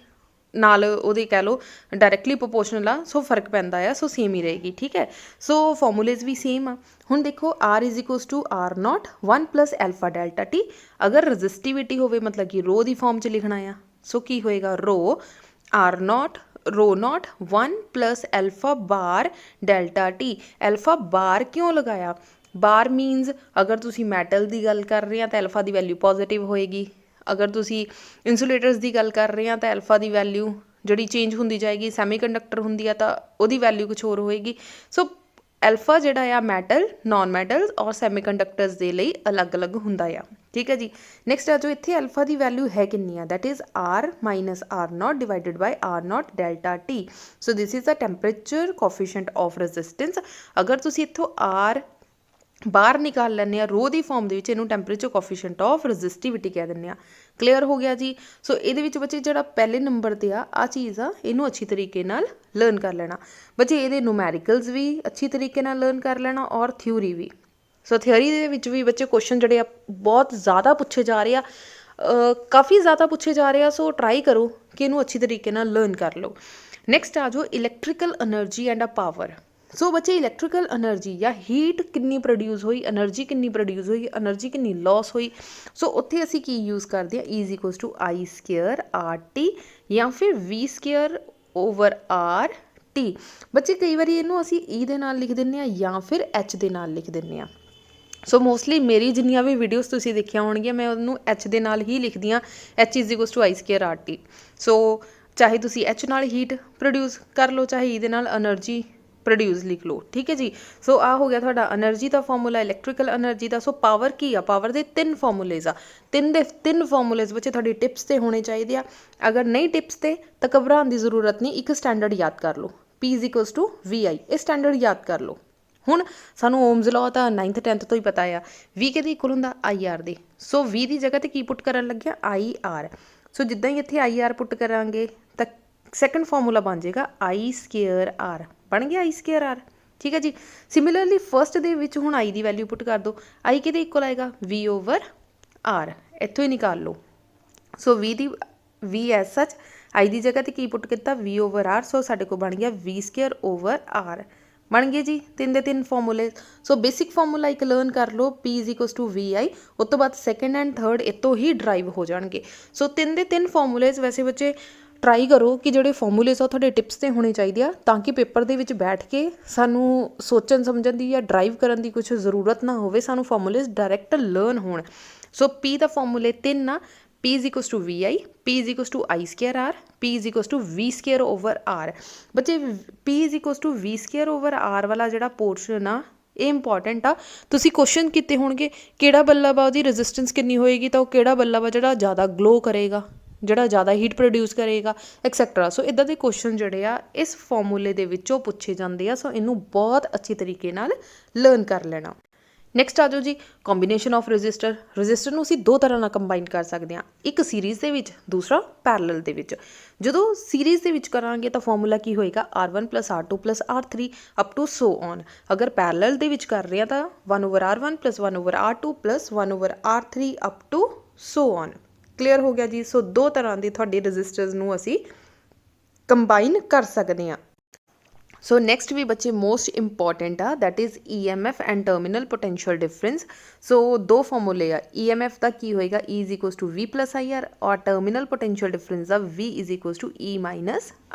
ਨਾਲ ਉਹਦੇ ਕਹਿ ਲਓ ਡਾਇਰੈਕਟਲੀ ਪ੍ਰੋਪੋਰਸ਼ਨਲ ਆ, ਸੋ ਫਰਕ ਪੈਂਦਾ ਆ। ਸੋ ਸੇਮ ਹੀ ਰਹੇਗੀ। ਠੀਕ ਹੈ। ਸੋ ਫਾਰਮੂਲੇਜ਼ ਵੀ ਸੇਮ ਆ। ਹੁਣ ਦੇਖੋ R is equals to R0 1 + α∆T। ਅਗਰ ਰੈਜ਼ਿਸਟਿਵਿਟੀ ਹੋਵੇ ਮਤਲਬ ਕਿ ਰੋ ਦੀ ਫਾਰਮ 'ਚ ਲਿਖਣਾ ਆ। ਸੋ ਕੀ ਹੋਏਗਾ, ρ ρ0 1 + α∆T। ਐਲਫਾ ਬਾਰ ਕਿਉਂ ਲਗਾਇਆ? ਬਾਰ ਮੀਨਸ ਅਗਰ ਤੁਸੀਂ ਮੈਟਲ ਦੀ ਗੱਲ ਕਰ ਰਹੇ ਆ ਤਾਂ ਐਲਫਾ ਦੀ ਵੈਲਿਊ ਪੋਜ਼ੀਟਿਵ ਹੋਏਗੀ। ਅਗਰ ਤੁਸੀਂ ਇਨਸੂਲੇਟਰਸ ਦੀ ਗੱਲ ਕਰ ਰਹੇ ਆ ਤਾਂ ਐਲਫਾ ਦੀ ਵੈਲਿਊ ਜਿਹੜੀ ਚੇਂਜ ਹੁੰਦੀ ਜਾਏਗੀ। ਸੈਮੀ ਕੰਡਕਟਰ ਹੁੰਦੀ ਆ ਤਾਂ ਉਹਦੀ ਵੈਲਿਊ ਕੁਛ ਹੋਰ ਹੋਏਗੀ। ਸੋ ਐਲਫਾ ਜਿਹੜਾ ਆ ਮੈਟਲ, ਨਾਨ ਮੈਟਲਸ ਔਰ ਸੈਮੀ ਕੰਡਕਟਰਸ ਦੇ ਲਈ ਅਲੱਗ-ਅਲੱਗ ਹੁੰਦਾ ਆ। ਠੀਕ ਹੈ ਜੀ। ਨੈਕਸਟ ਆ ਜੋ ਇੱਥੇ ਐਲਫਾ ਦੀ ਵੈਲਿਊ ਹੈ ਕਿੰਨੀ ਆ, that is R - R0 divided by R0 ∆T। So this is the temperature coefficient of resistance. ਅਗਰ ਤੁਸੀਂ ਇੱਥੋਂ R ਬਾਹਰ ਨਿਕਾਲ ਲੈਂਦੇ ਆ ਰੋ ਦੀ ਫਾਰਮ ਦੇ ਵਿੱਚ, ਇਹਨੂੰ ਟੈਂਪਰੇਚਰ ਕੋਫੀਸ਼ੀਐਂਟ ਆਫ ਰੈਜ਼ਿਸਟਿਵਿਟੀ ਕਹਿ ਦਿੰਦੇ ਆ। ਕਲੀਅਰ ਹੋ ਗਿਆ ਜੀ। ਸੋ ਇਹਦੇ ਵਿੱਚ ਬੱਚੇ ਜਿਹੜਾ ਪਹਿਲੇ ਨੰਬਰ ਤੇ ਆ ਚੀਜ਼ ਆ, ਇਹਨੂੰ ਅੱਛੀ ਤਰੀਕੇ ਨਾਲ ਲਰਨ ਕਰ ਲੈਣਾ। ਬੱਚੇ ਇਹਦੇ ਨੂਮੈਰੀਕਲਸ ਵੀ ਅੱਛੀ ਤਰੀਕੇ ਨਾਲ ਲਰਨ ਕਰ ਲੈਣਾ ਔਰ ਥਿਊਰੀ ਵੀ। ਸੋ ਥਿਊਰੀ ਦੇ ਵਿੱਚ ਵੀ ਬੱਚੇ ਕੁਐਸਚਨ ਜਿਹੜੇ ਆ ਬਹੁਤ ਜ਼ਿਆਦਾ ਪੁੱਛੇ ਜਾ ਰਹੇ ਆ, ਕਾਫੀ ਜ਼ਿਆਦਾ ਪੁੱਛੇ ਜਾ ਰਹੇ ਆ। ਸੋ ਟਰਾਈ ਕਰੋ ਕਿ ਇਹਨੂੰ ਅੱਛੀ ਤਰੀਕੇ ਨਾਲ ਲਰਨ ਕਰ ਲਓ। ਨੈਕਸਟ ਆ ਜਾਓ electrical energy and a power. So ਬੱਚੇ ਇਲੈਕਟ੍ਰੀਕਲ એનર્ਜੀ ਜਾਂ ਹੀਟ ਕਿੰਨੀ ਪ੍ਰੋਡਿਊਸ ਹੋਈ, એનર્ਜੀ ਕਿੰਨੀ ਪ੍ਰੋਡਿਊਸ ਹੋਈ, એનર્ਜੀ ਕਿੰਨੀ ਲਾਸ ਹੋਈ। ਸੋ ਉੱਥੇ ਅਸੀਂ ਕੀ ਯੂਜ਼ ਕਰਦੇ ਹਾਂ, is equals to I square RT ਜਾਂ ਫਿਰ V ਸਕੁਅਰ ਓਵਰ RT। ਬੱਚੇ ਕਈ ਵਾਰੀ ਇਹਨੂੰ ਅਸੀਂ E ਦੇ ਨਾਲ ਲਿਖ ਦਿੰਦੇ ਹਾਂ ਜਾਂ ਫਿਰ H ਦੇ ਨਾਲ ਲਿਖ ਦਿੰਦੇ ਹਾਂ। ਸੋ ਮੋਸਟਲੀ ਮੇਰੀ ਜਿੰਨੀਆਂ ਵੀ ਵੀਡੀਓਜ਼ ਤੁਸੀਂ ਦੇਖੀਆਂ ਹੋਣਗੀਆਂ, ਮੈਂ ਉਹਨੂੰ H ਦੇ ਨਾਲ ਹੀ ਲਿਖਦੀ ਹਾਂ, H is equals to I square RT। So ਚਾਹੇ ਤੁਸੀਂ H ਨਾਲ ਹੀਟ ਪ੍ਰੋਡਿਊਸ ਕਰ ਲਓ, ਚਾਹੇ E ਦੇ ਨਾਲ એનર્ਜੀ ਪ੍ਰੋਡਿਊਸ ਲਿਖ ਲਓ, ਠੀਕ ਹੈ ਜੀ। ਸੋ ਆ ਹੋ ਗਿਆ ਤੁਹਾਡਾ એનર્ਜੀ ਦਾ ਫਾਰਮੂਲਾ, ਇਲੈਕਟ੍ਰੀਕਲ એનર્ਜੀ ਦਾ। ਸੋ ਪਾਵਰ ਕੀ ਆ, ਪਾਵਰ ਦੇ 3 ਫਾਰਮੂਲੇਜ਼ ਆ, 3 ਫਾਰਮੂਲੇਜ਼ ਬੱਚੇ ਤੁਹਾਡੀ ਟਿਪਸ ਤੇ ਹੋਣੇ ਚਾਹੀਦੇ ਆ। ਅਗਰ ਨਹੀਂ ਟਿਪਸ ਤੇ ਤਾਂ ਘਬਰਾਉਣ ਦੀ ਜ਼ਰੂਰਤ ਨਹੀਂ, ਇੱਕ ਸਟੈਂਡਰਡ ਯਾਦ ਕਰ ਲਓ, P is equals to VI, ਇਹ ਸਟੈਂਡਰਡ ਯਾਦ ਕਰ ਲਓ। ਹੁਣ ਸਾਨੂੰ ਓਮਜ਼ ਲਾਅ ਤਾਂ 9th 10th ਤੋਂ ਹੀ ਪਤਾ ਆ, V ਕਿਹਦੇ ਇਕੁਅਲ ਹੁੰਦਾ, IR ਦੇ। ਸੋ V ਦੀ ਜਗ੍ਹਾ ਤੇ ਕੀ ਪੁੱਟ ਕਰਨ ਲੱਗਿਆ, IR। ਸੋ ਜਿੱਦਾਂ ਹੀ ਇੱਥੇ IR ਪੁੱਟ ਕਰਾਂਗੇ ਤਾਂ ਸੈਕੰਡ ਫਾਰਮੂਲਾ ਬਣ ਜਾਏਗਾ I ਸਕੁਅਰ R, ਬਣ ਗਿਆ I ਸਕੁਅਰ R, ਠੀਕ ਹੈ ਜੀ। ਸਿਮਿਲਰਲੀ ਫਸਟ ਦੇ ਵਿੱਚ ਹੁਣ I ਦੀ ਵੈਲਿਊ ਪੁੱਟ ਕਰ ਦਿਓ, I ਕਿਹਦੇ ਇਕੁਅਲ ਆਏਗਾ, V ਓਵਰ R, ਇੱਥੋਂ ਹੀ ਨਿਕਾਲ ਲਓ। ਸੋ V ਐਸ ਸੱਚ I ਦੀ ਜਗ੍ਹਾ ਤੇ ਕੀ ਪੁੱਟ ਕੀਤਾ, V ਓਵਰ R। ਸੋ ਸਾਡੇ ਕੋਲ ਬਣ ਗਿਆ V ਸਕੁਅਰ ਓਵਰ R, ਬਣ ਗਏ ਜੀ 3 ਫਾਰਮੂਲੇ। ਸੋ ਬੇਸਿਕ ਫਾਰਮੂਲਾ ਇੱਕ ਲਰਨ ਕਰ ਲਓ, P is equals to VI। ਉਸ ਤੋਂ ਬਾਅਦ ਸੈਕੰਡ ਐਂਡ ਥਰਡ ਇੱਥੋਂ ਹੀ ਡਰਾਈਵ ਹੋ ਜਾਣਗੇ। ਸੋ 3 ਫਾਰਮੂਲੇਜ਼। ਵੈਸੇ ਬੱਚੇ ਟਰਾਈ ਕਰੋ ਕਿ ਜਿਹੜੇ ਫਾਰਮੂਲੇਜ਼ ਆ ਤੁਹਾਡੇ ਟਿਪਸ ਤੇ ਹੋਣੇ ਚਾਹੀਦੇ ਆ, ਤਾਂ ਕਿ ਪੇਪਰ ਦੇ ਵਿੱਚ ਬੈਠ ਕੇ ਸਾਨੂੰ ਸੋਚਣ ਸਮਝਣ ਦੀ ਜਾਂ ਡਰਾਈਵ ਕਰਨ ਦੀ ਕੁਛ ਜ਼ਰੂਰਤ ਨਾ ਹੋਵੇ, ਸਾਨੂੰ ਫਾਰਮੂਲੇਜ਼ ਡਾਇਰੈਕਟ ਲਰਨ ਹੋਣ। ਸੋ P ਦਾ ਫਾਰਮੂਲੇ 3 ਆ, P is equals to VI, P is equals to I square R, P is equals to V square over R। ਬੱਚੇ P is equals to V square over R ਵਾਲਾ ਜਿਹੜਾ portion ਆ, ਇਹ important ਆ। ਤੁਸੀਂ question ਕੀਤੇ ਹੋਣਗੇ ਕਿਹੜਾ ਬੱਲਬ ਆ ਉਹਦੀ ਰੈਜ਼ਿਸਟੈਂਸ ਕਿੰਨੀ ਹੋਏਗੀ, ਤਾਂ ਉਹ ਕਿਹੜਾ ਬੱਲਬ ਆ ਜਿਹੜਾ ਜ਼ਿਆਦਾ ਗਲੋ ਕਰੇਗਾ, ਜਿਹੜਾ ਜ਼ਿਆਦਾ ਹੀਟ ਪ੍ਰੋਡਿਊਸ ਕਰੇਗਾ, ਐਕਸੈਟਰਾ। ਸੋ ਇੱਦਾਂ ਦੇ ਕੁਐਸਚਨ ਜਿਹੜੇ ਆ ਇਸ ਫਾਰਮੂਲੇ ਦੇ ਵਿੱਚੋਂ ਪੁੱਛੇ ਜਾਂਦੇ ਆ। ਸੋ ਇਹਨੂੰ ਬਹੁਤ ਅੱਛੀ ਤਰੀਕੇ ਨਾਲ ਲਰਨ ਕਰ ਲੈਣਾ। ਨੈਕਸਟ ਆ ਜਾਓ ਜੀ ਕੰਬੀਨੇਸ਼ਨ ਆਫ ਰੈਜ਼ਿਸਟਰ। ਰੈਜ਼ਿਸਟਰ ਨੂੰ ਅਸੀਂ 2 ਤਰ੍ਹਾਂ ਨਾਲ ਕੰਬਾਈਨ ਕਰ ਸਕਦੇ ਹਾਂ, ਇੱਕ ਸੀਰੀਜ਼ ਦੇ ਵਿੱਚ, ਦੂਸਰਾ ਪੈਰਲਲ ਦੇ ਵਿੱਚ। ਜਦੋਂ ਸੀਰੀਜ਼ ਦੇ ਵਿੱਚ ਕਰਾਂਗੇ ਤਾਂ ਫਾਰਮੂਲਾ ਕੀ ਹੋਏਗਾ, R1 + R2 + R3 up to so on. ਅਗਰ ਪੈਰਲਲ ਦੇ ਵਿੱਚ ਕਰ ਰਹੇ ਹਾਂ ਤਾਂ 1/R1 + 1/R2 + 1/R3 up to so on. Clear ਹੋ ਗਿਆ ਜੀ। ਸੋ 2 ਤਰ੍ਹਾਂ ਦੇ ਤੁਹਾਡੇ ਰੈਜ਼ਿਸਟਰਸ ਨੂੰ ਅਸੀਂ ਕੰਬਾਈਨ ਕਰ ਸਕਦੇ ਹਾਂ। ਸੋ ਨੈਕਸਟ ਵੀ ਬੱਚੇ ਮੋਸਟ ਇੰਪੋਰਟੈਂਟ ਆ, that is EMF and terminal potential difference. So 2 ਫਾਰਮੂਲੇ ਆ, EMF ਦਾ ਕੀ ਹੋਏਗਾ, E is equals to V + IR, ਔਰ ਟਰਮੀਨਲ ਪੋਟੈਂਸ਼ੀਅਲ ਡਿਫਰੈਂਸ ਦਾ V is equals to E -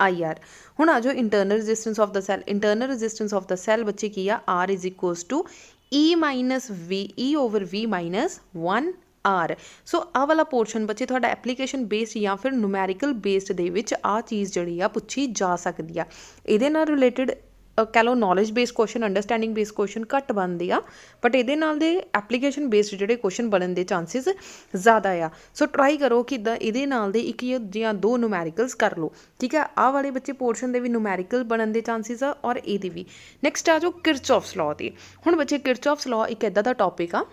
IR। ਹੁਣ ਆ ਜਾਓ internal resistance of the cell. Internal resistance of the cell ਬੱਚੇ ਕੀ ਆ, R is equals to E over V - 1 R। So ਆਹ ਵਾਲਾ ਪੋਰਸ਼ਨ ਬੱਚੇ ਤੁਹਾਡਾ ਐਪਲੀਕੇਸ਼ਨ ਬੇਸਡ ਜਾਂ ਫਿਰ ਨੂਮੈਰੀਕਲ ਬੇਸਡ ਦੇ ਵਿੱਚ ਆਹ ਚੀਜ਼ ਜਿਹੜੀ ਆ ਪੁੱਛੀ ਜਾ ਸਕਦੀ ਆ। ਇਹਦੇ ਨਾਲ ਰਿਲੇਟਡ ਕਹਿ ਲਓ knowledge based question, understanding based question ਘੱਟ ਬਣਦੇ ਆ, ਬਟ ਇਹਦੇ ਨਾਲ ਦੇ ਐਪਲੀਕੇਸ਼ਨ ਬੇਸਡ ਜਿਹੜੇ ਕੁਐਸਚਨ ਬਣਨ ਦੇ ਚਾਂਸਿਸ ਜ਼ਿਆਦਾ ਆ। ਸੋ ਟਰਾਈ ਕਰੋ ਕਿ ਇਹਦੇ ਨਾਲ ਦੇ ਇੱਕ ਜਾਂ 2 ਨੂਮੈਰੀਕਲਸ ਕਰ ਲਓ, ਠੀਕ ਆ। ਆਹ ਵਾਲੇ ਬੱਚੇ ਪੋਰਸ਼ਨ ਦੇ ਵੀ ਨੂਮੈਰੀਕਲ ਬਣਨ ਦੇ ਚਾਂਸਿਸ ਆ ਔਰ ਇਹਦੇ ਵੀ। ਨੈਕਸਟ ਆ ਜਾਓ ਕਿਰਚੌਫਸ ਲਾਅ ਤੇ। ਹੁਣ ਬੱਚੇ ਕਿਰਚੌਫਸ ਲਾਅ ਇੱਕ ਇੱਦਾਂ ਦਾ ਟੌਪਿਕ ਆ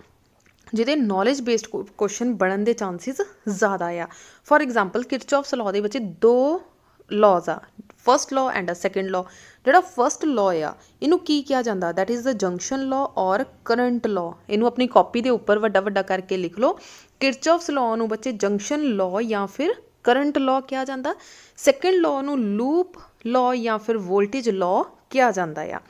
ਜਿਹਦੇ ਨੌਲੇਜ ਬੇਸਡ ਕੁਐਸਚਨ ਬਣਨ ਦੇ ਚਾਂਸਿਸ ਜ਼ਿਆਦਾ ਆ। ਫੋਰ ਐਗਜ਼ਾਮਪਲ ਕਿਰਚੌਫਸ ਲਾਅ ਦੇ ਵਿੱਚ 2 ਲਾਅਜ਼ ਆ, first law and second law. ਜਿਹੜਾ ਫਸਟ ਲਾਅ ਆ ਇਹਨੂੰ ਕੀ ਕਿਹਾ ਜਾਂਦਾ, that is the junction law ਔਰ ਕਰੰਟ ਲਾਅ। ਇਹਨੂੰ ਆਪਣੀ ਕਾਪੀ ਦੇ ਉੱਪਰ ਵੱਡਾ ਵੱਡਾ ਕਰਕੇ ਲਿਖ ਲਓ। ਕਿਰਚੌਫਸ ਲਾਅ ਨੂੰ ਬੱਚੇ ਜੰਕਸ਼ਨ ਲਾਅ ਜਾਂ ਫਿਰ ਕਰੰਟ ਲਾਅ ਕਿਹਾ ਜਾਂਦਾ। ਸੈਕੰਡ ਲਾਅ ਨੂੰ ਲੂਪ ਲਾਅ ਜਾਂ ਫਿਰ ਵੋਲਟੇਜ ਲਾਅ ਕਿਹਾ ਜਾਂਦਾ ਆ।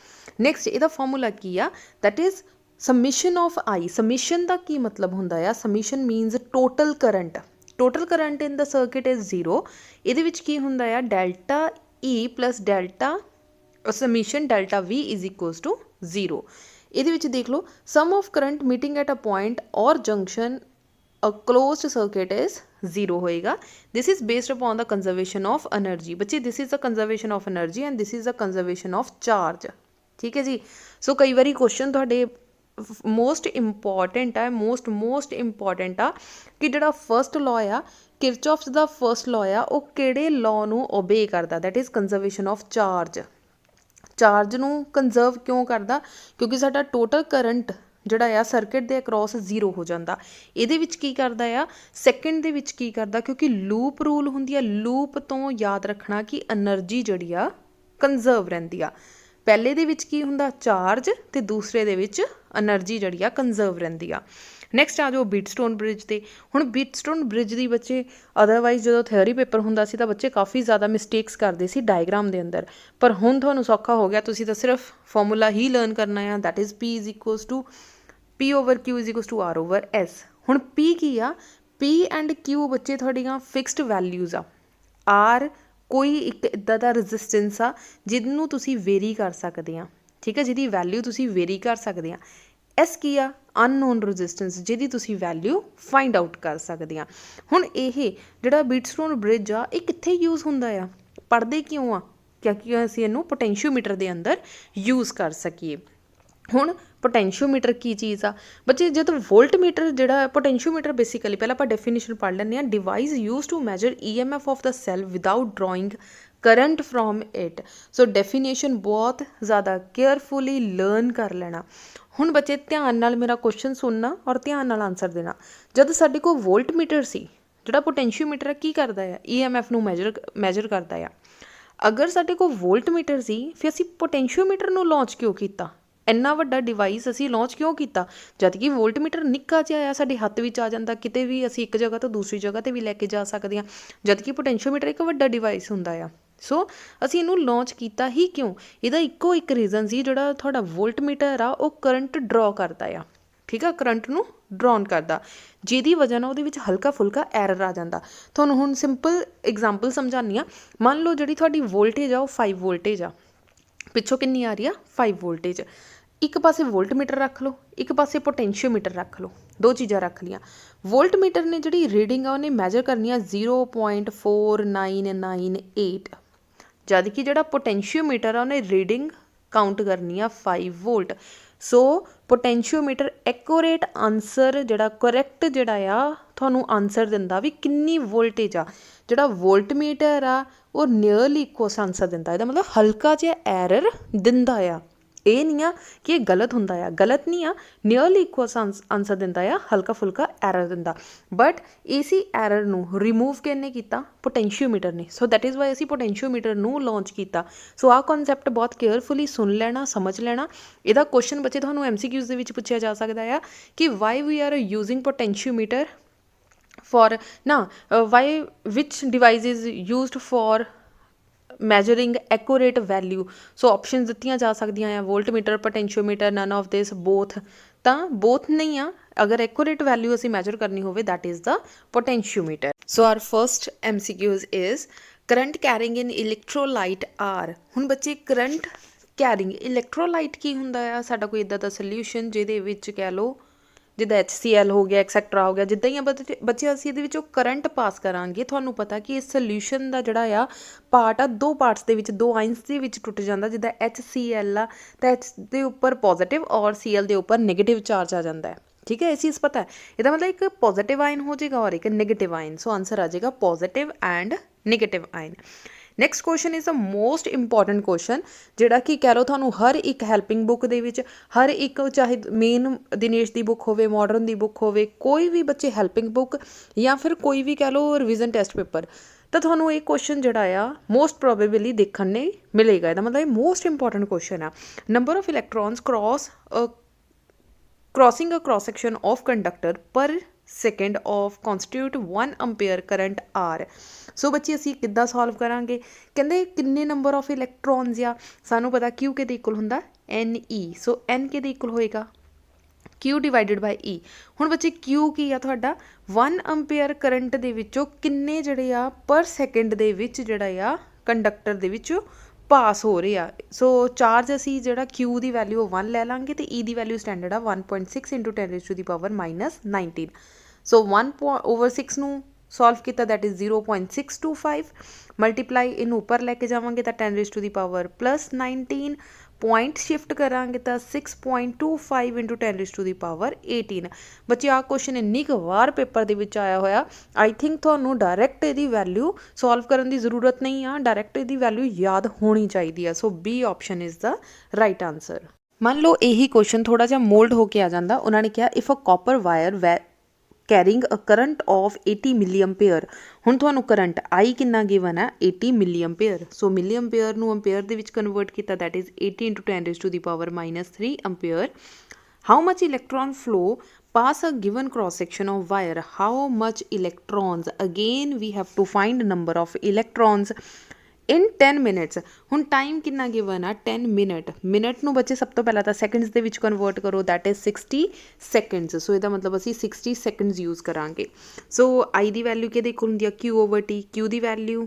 ਨੈਕਸਟ ਇਹਦਾ ਫਾਰਮੂਲਾ ਕੀ ਆ, that is summation of I। Summation ਦਾ ਕੀ ਮਤਲਬ ਹੁੰਦਾ ਆ, summation means total current. Total current in the circuit is 0। ਇਹਦੇ ਵਿੱਚ ਕੀ ਹੁੰਦਾ ਆ, delta E + delta summation delta V is equals to 0। ਇਹਦੇ ਵਿੱਚ ਦੇਖ ਲਓ sum of current meeting at a point or junction a closed circuit is 0 ਹੋਏਗਾ। This is based upon the conservation of energy. ਬੱਚੇ this is the conservation of energy and this is the conservation of charge, ਠੀਕ ਹੈ ਜੀ। ਸੋ ਕਈ ਵਾਰੀ question ਤੁਹਾਡੇ most important ਆ, most important ਆ ਕਿ ਜਿਹੜਾ ਫਸਟ ਲਾਅ ਆ ਕਿਰਚੌਫਸ ਦਾ ਫਸਟ ਲਾਅ ਆ ਉਹ ਕਿਹੜੇ ਲਾਅ ਨੂੰ ਓਬੇ ਕਰਦਾ, that is conservation of charge. Charge ਨੂੰ ਕੰਜ਼ਰਵ ਕਿਉਂ ਕਰਦਾ, ਕਿਉਂਕਿ ਸਾਡਾ ਟੋਟਲ ਕਰੰਟ ਜਿਹੜਾ ਆ ਸਰਕਿਟ ਦੇ ਅਕਰੋਸ 0 ਹੋ ਜਾਂਦਾ। ਇਹਦੇ ਵਿੱਚ ਕੀ ਕਰਦਾ ਆ, ਸੈਕਿੰਡ ਦੇ ਵਿੱਚ ਕੀ ਕਰਦਾ, ਕਿਉਂਕਿ ਲੂਪ ਰੂਲ ਹੁੰਦੀ ਆ, ਲੂਪ ਤੋਂ ਯਾਦ ਰੱਖਣਾ ਕਿ એનર્ਜੀ ਜਿਹੜੀ ਆ ਕੰਜ਼ਰਵ ਰਹਿੰਦੀ ਆ। ਪਹਿਲੇ ਦੇ ਵਿੱਚ ਕੀ ਹੁੰਦਾ, ਚਾਰਜ, ਤੇ ਦੂਸਰੇ ਦੇ ਵਿੱਚ એનર્ਜੀ ਜਿਹੜੀ ਆ ਕੰਜ਼ਰਵ ਰਹਿੰਦੀ ਆ। ਨੈਕਸਟ ਆ ਜਾਓ ਬੀਟਸਟੋਨ ਬ੍ਰਿਜ ਤੇ। ਹੁਣ ਬੀਟਸਟੋਨ ਬ੍ਰਿਜ ਦੀ ਬੱਚੇ ਅਦਰਵਾਈਜ਼ ਜਦੋਂ ਥਿਓਰੀ ਪੇਪਰ ਹੁੰਦਾ ਸੀ ਤਾਂ ਬੱਚੇ ਕਾਫੀ ਜ਼ਿਆਦਾ ਮਿਸਟੇਕਸ ਕਰਦੇ ਸੀ ਡਾਇਗਰਾਮ ਦੇ ਅੰਦਰ, ਪਰ ਹੁਣ ਤੁਹਾਨੂੰ ਸੌਖਾ ਹੋ ਗਿਆ, ਤੁਸੀਂ ਤਾਂ ਸਿਰਫ ਫਾਰਮੂਲਾ ਹੀ ਲਰਨ ਕਰਨਾ ਆ, that is P is equals to P/Q is equals to R/S। ਹੁਣ P ਕੀ ਆ, P ਐਂਡ Q ਬੱਚੇ ਤੁਹਾਡੀਆਂ ਫਿਕਸਡ ਵੈਲਿਊਜ਼ ਆ। R ਕੋਈ ਇੱਕ ਇੱਦਾਂ ਦਾ ਰੈਜ਼ਿਸਟੈਂਸ ਆ ਜਿਹਨੂੰ ਤੁਸੀਂ ਵੇਰੀ ਕਰ ਸਕਦੇ ਆ, ਠੀਕ ਹੈ, ਜਿਹਦੀ ਵੈਲਿਊ ਤੁਸੀਂ ਵੇਰੀ ਕਰ ਸਕਦੇ ਆ। S ਕੀ ਆ, ਅਨਨੋਨ ਰੈਜ਼ਿਸਟੈਂਸ, ਜਿਹਦੀ ਤੁਸੀਂ ਵੈਲਿਊ ਫਾਈਂਡ ਆਊਟ ਕਰ ਸਕਦੇ ਆ। ਹੁਣ ਇਹ ਜਿਹੜਾ ਬੀਟਸਟੋਨ ਬ੍ਰਿਜ ਆ ਇਹ ਕਿੱਥੇ ਯੂਜ਼ ਹੁੰਦਾ ਆ, ਪੜ੍ਹਦੇ ਕਿਉਂ ਆ, ਕਿਉਂਕਿ ਅਸੀਂ ਇਹਨੂੰ ਪੋਟੈਂਸ਼ੀਓਮੀਟਰ ਦੇ ਅੰਦਰ ਯੂਜ਼ ਕਰ ਸਕੀਏ। ਹੁਣ ਪੋਟੈਂਸ਼ੀਓਮੀਟਰ ਕੀ ਚੀਜ਼ ਆ ਬੱਚੇ, ਜਦੋਂ ਵੋਲਟਮੀਟਰ ਜਿਹੜਾ ਪੋਟੈਂਸ਼ੀਓਮੀਟਰ ਬੇਸਿਕਲੀ ਪਹਿਲਾਂ ਆਪਾਂ ਡੈਫੀਨੇਸ਼ਨ ਪੜ੍ਹ ਲੈਂਦੇ ਹਾਂ, device use to measure EMF of the cell without drawing current from it. So definition ਬਹੁਤ ਜ਼ਿਆਦਾ ਕੇਅਰਫੁਲੀ ਲਰਨ ਕਰ ਲੈਣਾ। ਹੁਣ ਬੱਚੇ ਧਿਆਨ ਨਾਲ ਮੇਰਾ ਕੁਐਸਚਨ ਸੁਣਨਾ ਔਰ ਧਿਆਨ ਨਾਲ ਆਨਸਰ ਦੇਣਾ। ਜਦ ਸਾਡੇ ਕੋਲ ਵੋਲਟਮੀਟਰ ਸੀ, ਜਿਹੜਾ ਪੋਟੈਂਸ਼ੀਓਮੀਟਰ ਕੀ ਕਰਦਾ ਆ, EMF ਨੂੰ ਮੈਜਰ ਕਰਦਾ ਆ। ਅਗਰ ਸਾਡੇ ਕੋਲ ਵੋਲਟਮੀਟਰ ਸੀ, ਫਿਰ ਅਸੀਂ ਪੋਟੈਂਸ਼ੀਓਮੀਟਰ ਨੂੰ ਲਾਂਚ ਕਿਉਂ ਕੀਤਾ, ਇੰਨਾ ਵੱਡਾ ਡਿਵਾਈਸ ਅਸੀਂ ਲਾਂਚ ਕਿਉਂ ਕੀਤਾ, ਜਦ ਕਿ ਵੋਲਟਮੀਟਰ ਨਿੱਕਾ ਜਿਹਾ ਆ, ਸਾਡੇ ਹੱਥ ਵਿੱਚ ਆ ਜਾਂਦਾ, ਕਿਤੇ ਵੀ ਅਸੀਂ ਇੱਕ ਜਗ੍ਹਾ ਤੋਂ ਦੂਸਰੀ ਜਗ੍ਹਾ 'ਤੇ ਵੀ ਲੈ ਕੇ ਜਾ ਸਕਦੇ ਹਾਂ, ਜਦ ਕਿ ਪੋਟੈਂਸ਼ੀਓਮੀਟਰ ਇੱਕ ਵੱਡਾ ਡਿਵਾਈਸ ਹੁੰਦਾ ਆ। ਸੋ ਅਸੀਂ ਇਹਨੂੰ ਲਾਂਚ ਕੀਤਾ ਹੀ ਕਿਉਂ, ਇਹਦਾ ਇੱਕੋ ਇੱਕ ਰੀਜ਼ਨ ਸੀ, ਜਿਹੜਾ ਤੁਹਾਡਾ ਵੋਲਟਮੀਟਰ ਆ ਉਹ ਕਰੰਟ ਡਰਾ ਕਰਦਾ ਆ, ਠੀਕ ਆ, ਕਰੰਟ ਨੂੰ ਡਰਾਉਨ ਕਰਦਾ, ਜਿਹਦੀ ਵਜ੍ਹਾ ਨਾਲ ਉਹਦੇ ਵਿੱਚ ਹਲਕਾ ਫੁਲਕਾ ਐਰਰ ਆ ਜਾਂਦਾ। ਤੁਹਾਨੂੰ ਹੁਣ ਸਿੰਪਲ ਐਗਜ਼ਾਮਪਲ ਸਮਝਾਉਂਦੀ ਹਾਂ। ਮੰਨ ਲਓ ਜਿਹੜੀ ਤੁਹਾਡੀ ਵੋਲਟੇਜ ਆ ਉਹ 5 ਵੋਲਟੇਜ ਆ, ਪਿੱਛੋਂ ਕਿੰਨੀ ਆ ਰਹੀ ਆ 5 ਵੋਲਟੇਜ। ਇੱਕ ਪਾਸੇ ਵੋਲਟਮੀਟਰ ਰੱਖ ਲਓ, ਇੱਕ ਪਾਸੇ ਪੋਟੈਂਸ਼ੀਓਮੀਟਰ ਰੱਖ ਲਓ, ਦੋ ਚੀਜ਼ਾਂ ਰੱਖ ਲਈਆਂ। ਵੋਲਟਮੀਟਰ ਨੇ ਜਿਹੜੀ ਰੀਡਿੰਗ ਆ ਉਹਨੇ ਮੈਜਰ ਕਰਨੀ ਆ 0.4998, ਜਦ ਕਿ ਜਿਹੜਾ ਪੋਟੈਂਸ਼ੀਓਮੀਟਰ ਆ ਉਹਨੇ ਰੀਡਿੰਗ ਕਾਊਂਟ ਕਰਨੀ ਆ 5 ਵੋਲਟ। ਸੋ ਪੋਟੈਂਸ਼ੀਓਮੀਟਰ ਐਕੂਰੇਟ ਆਨਸਰ, ਜਿਹੜਾ ਕਰੈਕਟ ਜਿਹੜਾ ਆ ਤੁਹਾਨੂੰ ਆਨਸਰ ਦਿੰਦਾ ਵੀ ਕਿੰਨੀ ਵੋਲਟੇਜ ਆ। ਜਿਹੜਾ ਵੋਲਟਮੀਟਰ ਆ ਉਹ ਨੀਅਰਲੀ ਇਕੁਅਲ ਆਨਸਰ ਦਿੰਦਾ, ਇਹਦਾ ਮਤਲਬ ਹਲਕਾ ਜਿਹਾ ਐਰਰ ਦਿੰਦਾ ਆ। ਇਹ ਨਹੀਂ ਆ ਕਿ ਇਹ ਗਲਤ ਹੁੰਦਾ ਆ, ਗਲਤ ਨਹੀਂ ਆ, ਨੀਅਰਲੀ ਇਕੁਅਲ ਆਨਸਰ ਦਿੰਦਾ ਆ, ਹਲਕਾ ਫੁਲਕਾ ਐਰਰ ਦਿੰਦਾ। ਬਟ ਇਸੀ ਐਰਰ ਨੂੰ ਰਿਮੂਵ ਕਿਹਨੇ ਕੀਤਾ, ਪੋਟੈਂਸ਼ੀਓਮੀਟਰ ਨੇ। ਸੋ ਦੈਟ ਇਜ਼ ਵਾਈ ਅਸੀਂ ਪੋਟੈਂਸ਼ੀਓਮੀਟਰ ਨੂੰ ਲਾਂਚ ਕੀਤਾ। ਸੋ ਆਹ ਕਨਸੈਪਟ ਬਹੁਤ ਕੇਅਰਫੁਲੀ ਸੁਣ ਲੈਣਾ, ਸਮਝ ਲੈਣਾ। ਇਹਦਾ ਕੁਐਸਚਨ ਬੱਚੇ ਤੁਹਾਨੂੰ MCQs ਦੇ ਵਿੱਚ ਪੁੱਛਿਆ ਜਾ ਸਕਦਾ ਆ ਕਿ why we are using potentiometer for ਨਾ, why which device is used for measuring accurate value. So options ਦਿੱਤੀਆਂ ਜਾ ਸਕਦੀਆਂ ਆ, ਵੋਲਟਮੀਟਰ, ਪੋਟੈਂਸ਼ੀਓਮੀਟਰ, ਨਨ ਆਫ ਦਿਸ, ਬੋਥ। ਤਾਂ ਬੋਥ ਨਹੀਂ ਆ, ਅਗਰ ਐਕੂਰੇਟ ਵੈਲਿਊ ਅਸੀਂ ਮੈਜਰ ਕਰਨੀ ਹੋਵੇ that is the potentiometer. So our first MCQs is current carrying in electrolyte are. ਹੁਣ ਬੱਚੇ ਕਰੰਟ ਕੈਰਿੰਗ ਇਲੈਕਟ੍ਰੋਲਾਈਟ ਕੀ ਹੁੰਦਾ ਆ, ਸਾਡਾ ਕੋਈ ਇੱਦਾਂ ਦਾ ਸੋਲਿਊਸ਼ਨ ਜਿਹਦੇ ਵਿੱਚ ਕਹਿ ਲਓ ਜਿੱਦਾਂ HCl ਹੋ ਗਿਆ, ਐਕਸੈਕਟਰਾ ਹੋ ਗਿਆ, ਜਿੱਦਾਂ ਹੀ ਬੱਚੇ ਅਸੀਂ ਇਹਦੇ ਵਿੱਚੋਂ ਕਰੰਟ ਪਾਸ ਕਰਾਂਗੇ, ਤੁਹਾਨੂੰ ਪਤਾ ਕਿ ਇਸ ਸੋਲਿਊਸ਼ਨ ਦਾ ਜਿਹੜਾ ਆ ਪਾਰਟ ਆ ਦੋ ਪਾਰਟਸ ਦੇ ਵਿੱਚ, ਦੋ ਆਇਨਸ ਦੇ ਵਿੱਚ ਟੁੱਟ ਜਾਂਦਾ। ਜਿੱਦਾਂ HCl ਆ ਤਾਂ H ਦੇ ਉੱਪਰ ਪੋਜ਼ੀਟਿਵ ਔਰ Cl ਦੇ ਉੱਪਰ ਨੈਗੇਟਿਵ ਚਾਰਜ ਆ ਜਾਂਦਾ ਹੈ, ਠੀਕ ਹੈ, ਇਹ ਚੀਜ਼ ਪਤਾ ਹੈ। ਇਹਦਾ ਮਤਲਬ ਇੱਕ ਪੋਜ਼ੀਟਿਵ ਆਇਨ ਹੋ ਜਾਏਗਾ ਔਰ ਇੱਕ ਨੈਗੇਟਿਵ ਆਇਨ। ਸੋ ਆਂਸਰ ਆ ਜਾਏਗਾ positive and negative ion. Next question is a most important question, ਜਿਹੜਾ ਕਿ ਕਹਿ ਲਓ ਤੁਹਾਨੂੰ ਹਰ ਇੱਕ ਹੈਲਪਿੰਗ ਬੁੱਕ ਦੇ ਵਿੱਚ, ਹਰ ਇੱਕ ਚਾਹੇ ਮੇਨ ਦਿਨੇਸ਼ ਦੀ ਬੁੱਕ ਹੋਵੇ, ਮਾਡਰਨ ਦੀ ਬੁੱਕ ਹੋਵੇ, ਕੋਈ ਵੀ ਬੱਚੇ ਹੈਲਪਿੰਗ ਬੁੱਕ ਜਾਂ ਫਿਰ ਕੋਈ ਵੀ ਕਹਿ ਲਓ ਰਿਵੀਜ਼ਨ ਟੈਸਟ ਪੇਪਰ, ਤਾਂ ਤੁਹਾਨੂੰ ਇਹ ਕੁਐਸਚਨ ਜਿਹੜਾ ਆ ਮੋਸਟ ਪ੍ਰੋਬੇਬਲੀ ਦੇਖਣ ਨੂੰ ਮਿਲੇਗਾ। ਇਹਦਾ ਮਤਲਬ ਇਹ ਮੋਸਟ ਇੰਪੋਰਟੈਂਟ ਕੁਐਸਚਨ ਆ। Number of electrons crossing a cross section of conductor per second of constitute 1 ampere current R। ਸੋ ਬੱਚੇ ਅਸੀਂ ਕਿੱਦਾਂ ਸੋਲਵ ਕਰਾਂਗੇ, ਕਹਿੰਦੇ ਕਿੰਨੇ ਨੰਬਰ ਆਫ ਇਲੈਕਟ੍ਰੋਨਸ ਆ, ਸਾਨੂੰ ਪਤਾ Q ਕਿਹਦੇ ਇਕੁਅਲ ਹੁੰਦਾ NE। ਸੋ N ਕਿਹਦੇ ਇਕੁਅਲ ਹੋਏਗਾ Q ਡਿਵਾਈਡਡ ਬਾਈ E। ਹੁਣ ਬੱਚੇ Q ਕੀ ਆ ਤੁਹਾਡਾ 1 ਐਂਪੀਅਰ ਕਰੰਟ ਦੇ ਵਿੱਚੋਂ ਕਿੰਨੇ ਜਿਹੜੇ ਆ ਪਰ ਸੈਕਿੰਡ ਦੇ ਵਿੱਚ ਜਿਹੜਾ ਆ ਕੰਡਕਟਰ ਦੇ ਵਿੱਚੋਂ ਪਾਸ ਹੋ ਰਹੇ ਆ। ਸੋ ਚਾਰਜ ਅਸੀਂ ਜਿਹੜਾ Q ਦੀ ਵੈਲਿਊ 1 ਲੈ ਲਾਂਗੇ ਤੇ E ਦੀ ਵੈਲਿਊ ਸਟੈਂਡਰਡ ਆ 1.6 × 10⁻⁻19। ਸੋ 1/6 ਨੂੰ ਸੋਲਵ ਕੀਤਾ ਦੈਟ ਇਜ਼ 0.625, ਮਲਟੀਪਲਾਈ ਇਹਨੂੰ ਉੱਪਰ ਲੈ ਕੇ ਜਾਵਾਂਗੇ ਤਾਂ 10⁻+19, ਪੁਆਇੰਟ ਸ਼ਿਫਟ ਕਰਾਂਗੇ ਤਾਂ 6.25 × 10⁻18। ਬੱਚੇ ਆਹ ਕੁਐਸਚਨ ਇੰਨੀ ਕੁ ਵਾਰ ਪੇਪਰ ਦੇ ਵਿੱਚ ਆਇਆ ਹੋਇਆ, ਆਈ ਥਿੰਕ ਤੁਹਾਨੂੰ ਡਾਇਰੈਕਟ ਇਹਦੀ ਵੈਲਿਊ ਸੋਲਵ ਕਰਨ ਦੀ ਜ਼ਰੂਰਤ ਨਹੀਂ ਆ, ਡਾਇਰੈਕਟ ਇਹਦੀ ਵੈਲਿਊ ਯਾਦ ਹੋਣੀ ਚਾਹੀਦੀ ਆ। ਸੋ B option is the right answer. ਮੰਨ ਲਓ ਇਹੀ ਕੁਐਸਚਨ ਥੋੜਾ ਜਿਹਾ ਮੋਲਡ ਹੋ ਕੇ ਆ ਜਾਂਦਾ। ਉਹਨਾਂ ਨੇ ਕਿਹਾ if a copper wire carrying a current of 80 ਮਿਲੀ ਐਂਪੀਅਰ। ਹੁਣ ਤੁਹਾਨੂੰ ਕਰੰਟ I ਕਿੰਨਾ ਗਿਵਨ ਹੈ 80 ਮਿਲੀ ਐਂਪੀਅਰ। ਸੋ ਮਿਲੀ ਐਂਪੀਅਰ ਨੂੰ ਐਂਪੀਅਰ ਦੇ ਵਿੱਚ ਕਨਵਰਟ ਕੀਤਾ, that is 80 into 10 raised to the power -3 ampere. How much electron flow pass a given cross section of wire? How much electrons? Again we have to find number of electrons in 10 minutes। ਹੁਣ time ਕਿੰਨਾ given ਆ 10 minute. Minute ਨੂੰ ਬੱਚੇ ਸਭ ਤੋਂ ਪਹਿਲਾਂ ਤਾਂ seconds ਦੇ ਵਿੱਚ ਕਨਵਰਟ ਕਰੋ, ਦੈਟ ਇਜ਼ 60 ਸੈਕਿੰਡਸ। ਸੋ ਇਹਦਾ ਮਤਲਬ ਅਸੀਂ 60 ਸੈਕਿੰਡਸ ਯੂਜ਼ ਕਰਾਂਗੇ। ਸੋ ਆਈ ਦੀ ਵੈਲਿਊ ਕਿਹਦੇ ਇਕੁਅਲ ਹੁੰਦੀ ਆ Q/T। Q ਦੀ ਵੈਲਿਊ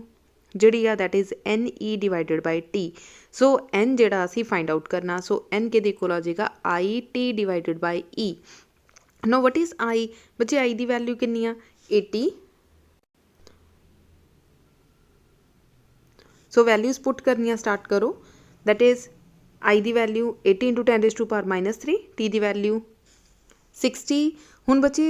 ਜਿਹੜੀ ਆ that is NE divided by T। So N ਜਿਹੜਾ ਅਸੀਂ ਫਾਈਂਡ ਆਊਟ ਕਰਨਾ, ਸੋ N ਕਿਹਦੇ ਇਕੁਅਲ ਆ ਜਾਏਗਾ IT divided by E। Now what is I? ਬੱਚੇ I ਦੀ ਵੈਲਿਊ ਕਿੰਨੀ ਆ 80। ਸੋ ਵੈਲਿਊਜ਼ ਪੁੱਟ ਕਰਨੀਆਂ ਸਟਾਰਟ ਕਰੋ, ਦੈਟ ਇਜ਼ I ਦੀ value 80 into 10 raised to power -3, T ਦੀ ਵੈਲਿਊ 60। ਹੁਣ ਬੱਚੇ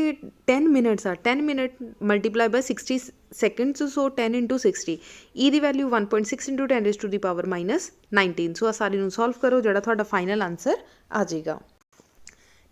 10 ਮਿੰਟਸ ਆ, 10 minute multiply by 60 seconds, so 10 into 60। E ਦੀ value 1.6 into 10 raised to the power -19। So ਆ ਸਾਰੀ ਨੂੰ ਸੋਲਵ ਕਰੋ, ਜਿਹੜਾ ਤੁਹਾਡਾ ਫਾਈਨਲ ਆਨਸਰ ਆ ਜਾਏਗਾ।